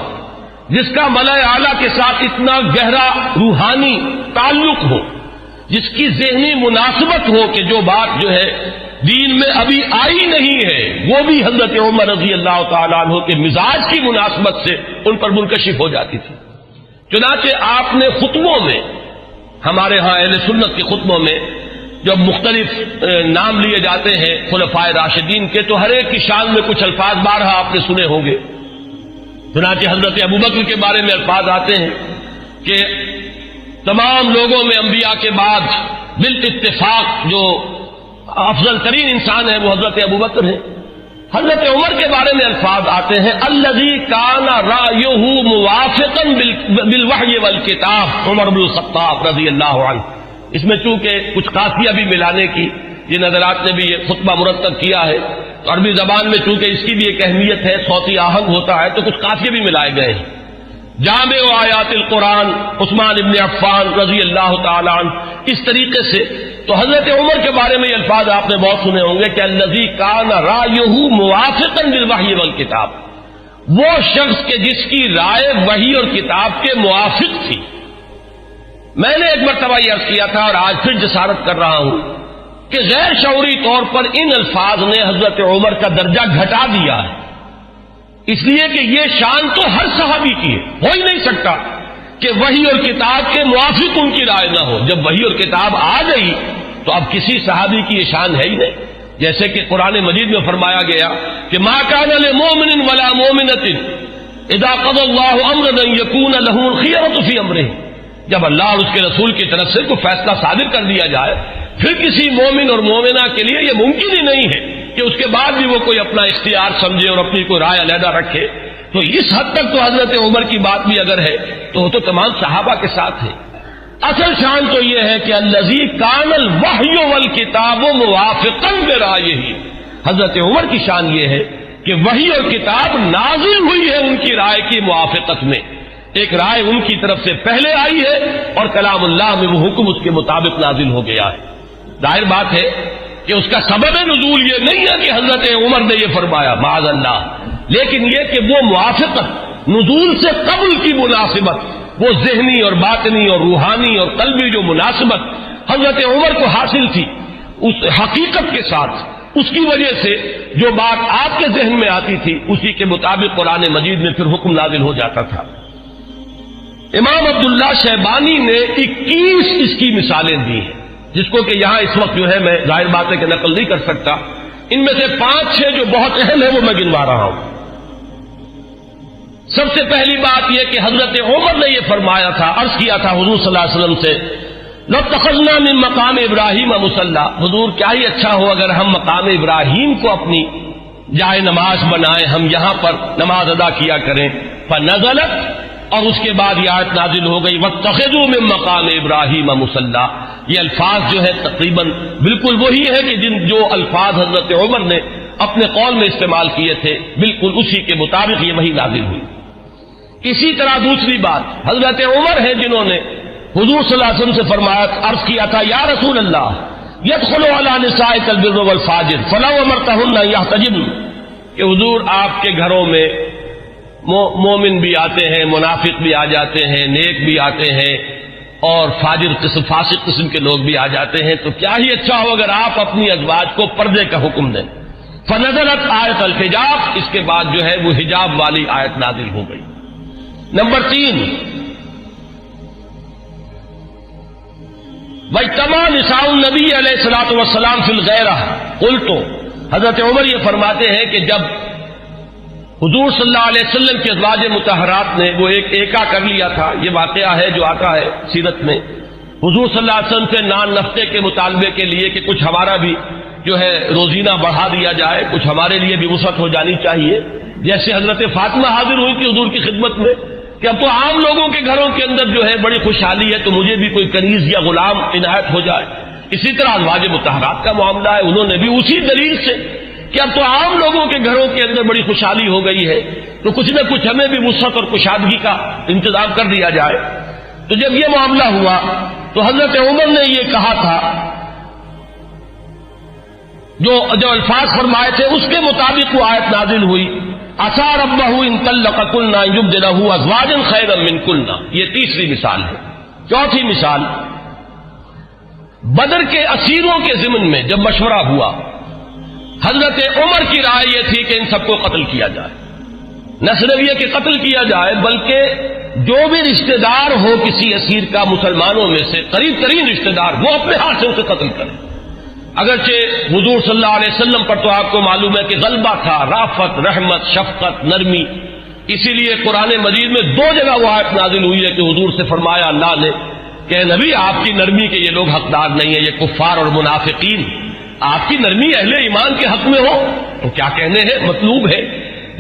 جس کا ملائے اعلیٰ کے ساتھ اتنا گہرا روحانی تعلق ہو، جس کی ذہنی مناسبت ہو کہ جو بات جو ہے دین میں ابھی آئی نہیں ہے وہ بھی حضرت عمر رضی اللہ تعالیٰ عنہ کے مزاج کی مناسبت سے ان پر منکشف ہو جاتی تھی۔ چنانچہ آپ نے خطبوں میں، ہمارے ہاں اہل سنت کے خطبوں میں جب مختلف نام لیے جاتے ہیں خلفائے راشدین کے، تو ہر ایک کی شان میں کچھ الفاظ بارہا آپ نے سنے ہوں گے۔ چنانچہ حضرت ابوبکر کے بارے میں الفاظ آتے ہیں کہ تمام لوگوں میں انبیاء کے بعد بالاتفاق جو افضل ترین انسان ہے وہ حضرت ابوبکر ہے. حضرت عمر کے بارے میں الفاظ آتے ہیں الذی کان رأیہ موافقا بالوحی والکتاب، عمر بن الخطاب رضی اللہ عنہ. اس میں چونکہ کچھ قافیہ بھی ملانے کی جن حضرات نے بھی یہ خطبہ مرتب کیا ہے، تو عربی زبان میں چونکہ اس کی بھی ایک اہمیت ہے، صوتی آہنگ ہوتا ہے، تو کچھ قافیے بھی ملائے گئے ہیں. جامع آیات القرآن عثمان ابن عفان رضی اللہ تعالی عنہ، اس طریقے سے. تو حضرت عمر کے بارے میں یہ الفاظ آپ نے بہت سنے ہوں گے کہ الذی کان رأیہ موافقا بالوحی والکتاب، وہ شخص کے جس کی رائے وحی اور کتاب کے موافق تھی. میں نے ایک مرتبہ یہ عرض کیا تھا اور آج پھر جسارت کر رہا ہوں کہ غیر شعوری طور پر ان الفاظ نے حضرت عمر کا درجہ گھٹا دیا ہے، اس لیے کہ یہ شان تو ہر صحابی کی ہے. ہو ہی نہیں سکتا کہ وحی اور کتاب کے موافق ان کی رائے نہ ہو. جب وحی اور کتاب آ گئی تو اب کسی صحابی کی یہ شان ہے ہی نہیں. جیسے کہ قرآن مجید میں فرمایا گیا کہ ما کان لمؤمن ولا مؤمنۃ اذا قضى الله امرا ان يكون لهم الخيرة في امره. جب اللہ اور اس کے رسول کی طرف سے کوئی فیصلہ صادر کر دیا جائے پھر کسی مومن اور مومنہ کے لیے یہ ممکن ہی نہیں ہے کہ اس کے بعد بھی وہ کوئی اپنا اختیار سمجھے اور اپنی کوئی رائے علیحدہ رکھے. تو اس حد تک تو حضرت عمر کی بات بھی اگر ہے تو وہ تو تمام صحابہ کے ساتھ ہے. اصل شان تو یہ ہے کہ الذی کان الوحی والکتاب موافقا برائیہ. حضرت عمر کی شان یہ ہے کہ وحی اور کتاب نازل ہوئی ہے ان کی رائے کی موافقت میں. ایک رائے ان کی طرف سے پہلے آئی ہے اور کلام اللہ میں وہ حکم اس کے مطابق نازل ہو گیا ہے. ظاہر بات ہے کہ اس کا سبب نزول یہ نہیں ہے کہ حضرت عمر نے یہ فرمایا معاذ اللہ، لیکن یہ کہ وہ موافقت نزول سے قبل کی مناسبت، وہ ذہنی اور باطنی اور روحانی اور قلبی جو مناسبت حضرت عمر کو حاصل تھی اس حقیقت کے ساتھ، اس کی وجہ سے جو بات آپ کے ذہن میں آتی تھی اسی کے مطابق قرآن مجید میں پھر حکم نازل ہو جاتا تھا. امام عبداللہ شیبانی نے 21 اس کی مثالیں دی ہیں، جس کو کہ یہاں اس وقت جو ہے میں ظاہر بات ہے کہ نقل نہیں کر سکتا. ان میں سے 5-6 جو بہت اہم ہیں وہ میں گنوا رہا ہوں. سب سے پہلی بات یہ کہ حضرت عمر نے یہ فرمایا تھا، عرض کیا تھا حضور صلی اللہ علیہ وسلم سے لَاتَّخَذْنَا مِن مقام ابراہیم مصلی. حضور کیا ہی اچھا ہو اگر ہم مقام ابراہیم کو اپنی جائے نماز بنائیں، ہم یہاں پر نماز ادا کیا کریں. فنزلت، اور اس کے بعد یہ آیت نازل ہو گئی وَاتَّخِذُوا مِن مقام ابراہیم مصلی. یہ الفاظ جو ہے تقریباً بالکل وہی ہے کہ جو الفاظ حضرت عمر نے اپنے قول میں استعمال کیے تھے بالکل اسی کے مطابق یہ وحی نازل ہوئی. اسی طرح دوسری بات حضرت عمر ہیں جنہوں نے حضور صلی اللہ علیہ وسلم سے فرمایا، عرض کیا تھا یا رسول اللہ يدخل على نسائك البر والفاجر فلو امرتهن ان يحتجبن، کہ حضور آپ کے گھروں میں مومن بھی آتے ہیں، منافق بھی آ جاتے ہیں، نیک بھی آتے ہیں اور فاجر قسم فاسق قسم کے لوگ بھی آ جاتے ہیں، تو کیا ہی اچھا ہو اگر آپ اپنی ازواج کو پردے کا حکم دیں. فنزلت آیت الحجاب، اس کے بعد جو ہے وہ حجاب والی آیت نازل ہو گئی. نمبر 3 وَاجْتَمَعَ نِسَاءُ النَّبِيِّ علیہ الصلوۃ والسلام فی الغیرہ. قلت، حضرت عمر یہ فرماتے ہیں کہ جب حضور صلی اللہ علیہ وسلم کی ازواج مطہرات نے وہ ایک ایکا کر لیا تھا، یہ واقعہ ہے جو آتا ہے سیرت میں، حضور صلی اللہ علیہ وسلم سے نان نفتے کے مطالبے کے لیے کہ کچھ ہمارا بھی جو ہے روزینہ بڑھا دیا جائے، کچھ ہمارے لیے بھی وسعت ہو جانی چاہیے. جیسے حضرت فاطمہ حاضر ہوئی تھی حضور کی خدمت میں کہ اب تو عام لوگوں کے گھروں کے اندر جو ہے بڑی خوشحالی ہے تو مجھے بھی کوئی کنیز یا غلام عنایت ہو جائے. اسی طرح ازواج مطہرات کا معاملہ ہے، انہوں نے بھی اسی دلیل سے کہ اب تو عام لوگوں کے گھروں کے اندر بڑی خوشحالی ہو گئی ہے تو کچھ نہ کچھ ہمیں بھی وسعت اور کشادگی کا انتظام کر دیا جائے. تو جب یہ معاملہ ہوا تو حضرت عمر نے یہ کہا تھا، جو الفاظ فرمائے تھے اس کے مطابق وہ آیت نازل ہوئی عَسَىٰ رَبَّهُ إِن طَلَّقَكُنَّ أَن يُبْدِلَهُ أَزْوَاجًا خَيْرًا مِنكُنَّ. یہ تیسری مثال ہے. چوتھی مثال، بدر کے اسیروں کے ضمن میں جب مشورہ ہوا حضرت عمر کی رائے یہ تھی کہ ان سب کو قتل کیا جائے. نہ صرف یہ کہ قتل کیا جائے بلکہ جو بھی رشتہ دار ہو کسی اسیر کا مسلمانوں میں سے قریب ترین رشتہ دار وہ اپنے ہاتھ سے اسے قتل کرے. اگرچہ حضور صلی اللہ علیہ وسلم پر تو آپ کو معلوم ہے کہ غلبہ تھا، رافت، رحمت، شفقت، نرمی. اسی لیے قرآن مجید میں 2 جگہ وہ آیت نازل ہوئی ہے کہ حضور سے فرمایا اللہ نے کہ نبی آپ کی نرمی کے یہ لوگ حقدار نہیں ہیں، یہ کفار اور منافقین، آپ کی نرمی اہل ایمان کے حق میں ہو تو کیا کہنے ہیں، مطلوب ہے،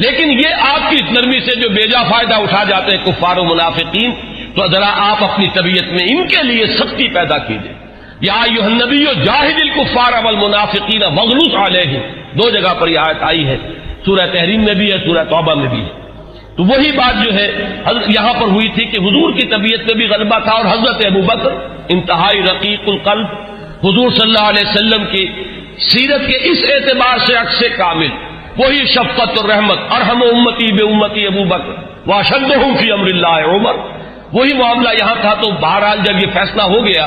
لیکن یہ آپ کی اس نرمی سے جو بیجا فائدہ اٹھا جاتے ہیں کفار و منافقین، تو ذرا آپ اپنی طبیعت میں ان کے لیے سختی پیدا کیجیے۔ یا ایھا النبی جاہد الکفار والمنافقین واغلظ علیہم، دو جگہ پر یہ آیت آئی ہے، سورہ تحریم میں بھی ہے، سورہ توبہ میں بھی ہے۔ تو وہی بات جو ہے یہاں پر ہوئی تھی کہ حضور کی طبیعت میں بھی غلبہ تھا، اور حضرت ابوبکر انتہائی رقیق القلب، حضور صلی اللہ علیہ وسلم کی سیرت کے اس اعتبار سے عکس کامل، وہی شفقت اور رحمت، ارحم امتی بے امتی ابوبکر واشدہم فی امر اللہ عمر، وہی معاملہ یہاں تھا۔ تو بہرحال جب یہ فیصلہ ہو گیا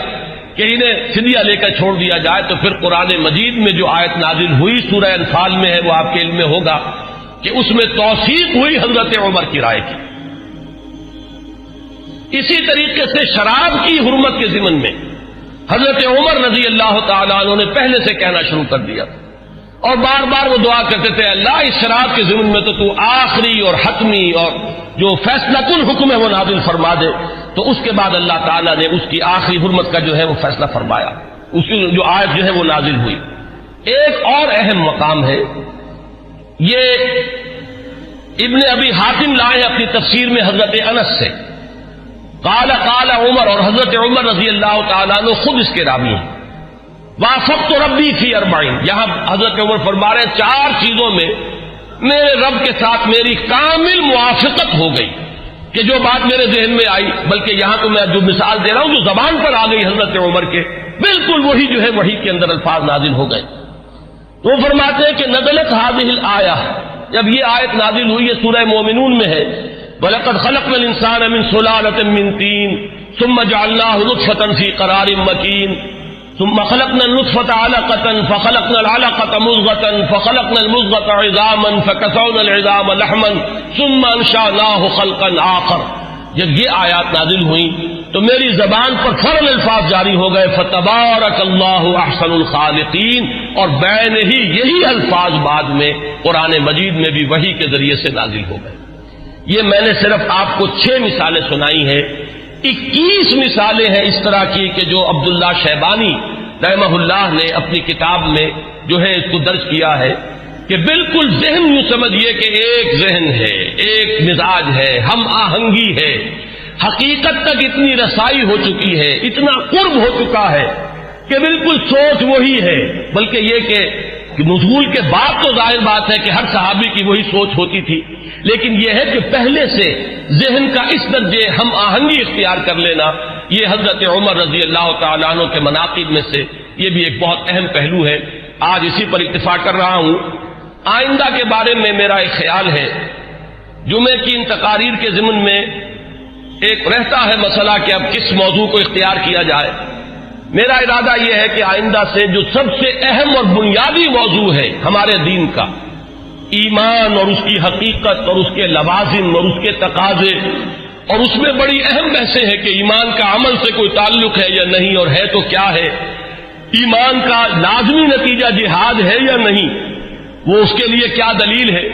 کہ انہیں فدیہ لے کر چھوڑ دیا جائے، تو پھر قرآن مجید میں جو آیت نازل ہوئی سورہ انفال میں ہے، وہ آپ کے علم میں ہوگا کہ اس میں توثیق ہوئی حضرت عمر کی رائے کی۔ اسی طریقے سے شراب کی حرمت کے ضمن میں حضرت عمر رضی اللہ تعالیٰ عنہ نے پہلے سے کہنا شروع کر دیا، اور بار بار وہ دعا کرتے تھے، اللہ اس شراب کے ضمن میں تو آخری اور حتمی اور جو فیصلہ کن حکم ہے وہ نازل فرما دے۔ تو اس کے بعد اللہ تعالیٰ نے اس کی آخری حرمت کا جو ہے وہ فیصلہ فرمایا، اس کی جو آیت جو ہے وہ نازل ہوئی۔ ایک اور اہم مقام ہے، یہ ابن ابی حاتم لائے اپنی تفسیر میں حضرت انس سے، قال عمر، اور حضرت عمر رضی اللہ تعالیٰ عنہ خود اس کے راوی ہیں، وافقت ربی فی 40، یہاں حضرت عمر فرما رہے ہیں 4 چیزوں میں میرے رب کے ساتھ میری کامل موافقت ہو گئی، کہ جو بات میرے ذہن میں آئی، بلکہ یہاں تو میں جو مثال دے رہا ہوں جو زبان پر آ گئی حضرت عمر کے، بالکل وہی جو ہے وحی کے اندر الفاظ نازل ہو گئے۔ تو وہ فرماتے ہیں کہ نزلت هذه الآیہ، جب یہ آیت نازل ہوئی ہے سورہ مومنون میں ہے، وَلَقَدْ خَلَقْنَا الْإِنسَانَ مِنْ سُلَالَةٍ مِنْ طِينٍ ثُمَّ جَعَلْنَاهُ نُطْفَةً فِي قَرَارٍ مَكِينٍ ثم خلقنا النطفة علقة فخلقنا العلقة مضغة فخلقنا المضغة عظاما فكسونا العظام لحما ثم انشأناه خلقا آخر۔ جب یہ آیات نازل ہوئیں تو میری زبان پر فوراً الفاظ جاری ہو گئے، فتبارک اللہ احسن الخالقین، اور بین ہی یہی الفاظ بعد میں قرآن مجید میں بھی وحی کے ذریعے سے نازل ہو گئے۔ یہ میں نے صرف آپ کو 6 مثالیں سنائی ہیں، 21 مثالیں ہیں اس طرح کی کہ جو عبداللہ شیبانی رحمہ اللہ نے اپنی کتاب میں جو ہے اس کو درج کیا ہے، کہ بالکل ذہن یوں سمجھیے کہ ایک ذہن ہے، ایک مزاج ہے، ہم آہنگی ہے، حقیقت تک اتنی رسائی ہو چکی ہے، اتنا قرب ہو چکا ہے کہ بالکل سوچ وہی ہے، بلکہ یہ کہ نزول کے بعد تو ظاہر بات ہے کہ ہر صحابی کی وہی سوچ ہوتی تھی، لیکن یہ ہے کہ پہلے سے ذہن کا اس درجے ہم آہنگی اختیار کر لینا، یہ حضرت عمر رضی اللہ تعالیٰ عنہ کے مناقب میں سے یہ بھی ایک بہت اہم پہلو ہے۔ آج اسی پر اتفاق کر رہا ہوں۔ آئندہ کے بارے میں میرا ایک خیال ہے، جمعے کی ان تقاریر کے ضمن میں ایک رہتا ہے مسئلہ کہ اب کس موضوع کو اختیار کیا جائے۔ میرا ارادہ یہ ہے کہ آئندہ سے جو سب سے اہم اور بنیادی موضوع ہے ہمارے دین کا، ایمان اور اس کی حقیقت اور اس کے لوازم اور اس کے تقاضے، اور اس میں بڑی اہم بحثیں ہیں کہ ایمان کا عمل سے کوئی تعلق ہے یا نہیں، اور ہے تو کیا ہے، ایمان کا لازمی نتیجہ جہاد ہے یا نہیں، وہ اس کے لیے کیا دلیل ہے،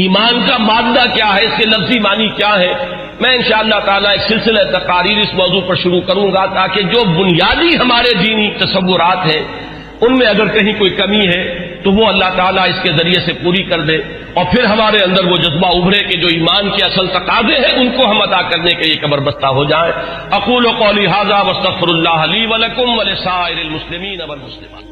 ایمان کا مادہ کیا ہے، اس کے لفظی معنی کیا ہے۔ میں انشاءاللہ تعالیٰ ایک سلسلہ تقاریر اس موضوع پر شروع کروں گا، تاکہ جو بنیادی ہمارے دینی تصورات ہیں ان میں اگر کہیں کوئی کمی ہے تو وہ اللہ تعالیٰ اس کے ذریعے سے پوری کر دے، اور پھر ہمارے اندر وہ جذبہ ابھرے کہ جو ایمان کے اصل تقاضے ہیں ان کو ہم ادا کرنے کے لیے کمر بستہ ہو جائیں۔ اقول قولی ھذا واستغفر اللہ لی ولکم ولسائر المسلمین والمسلمات۔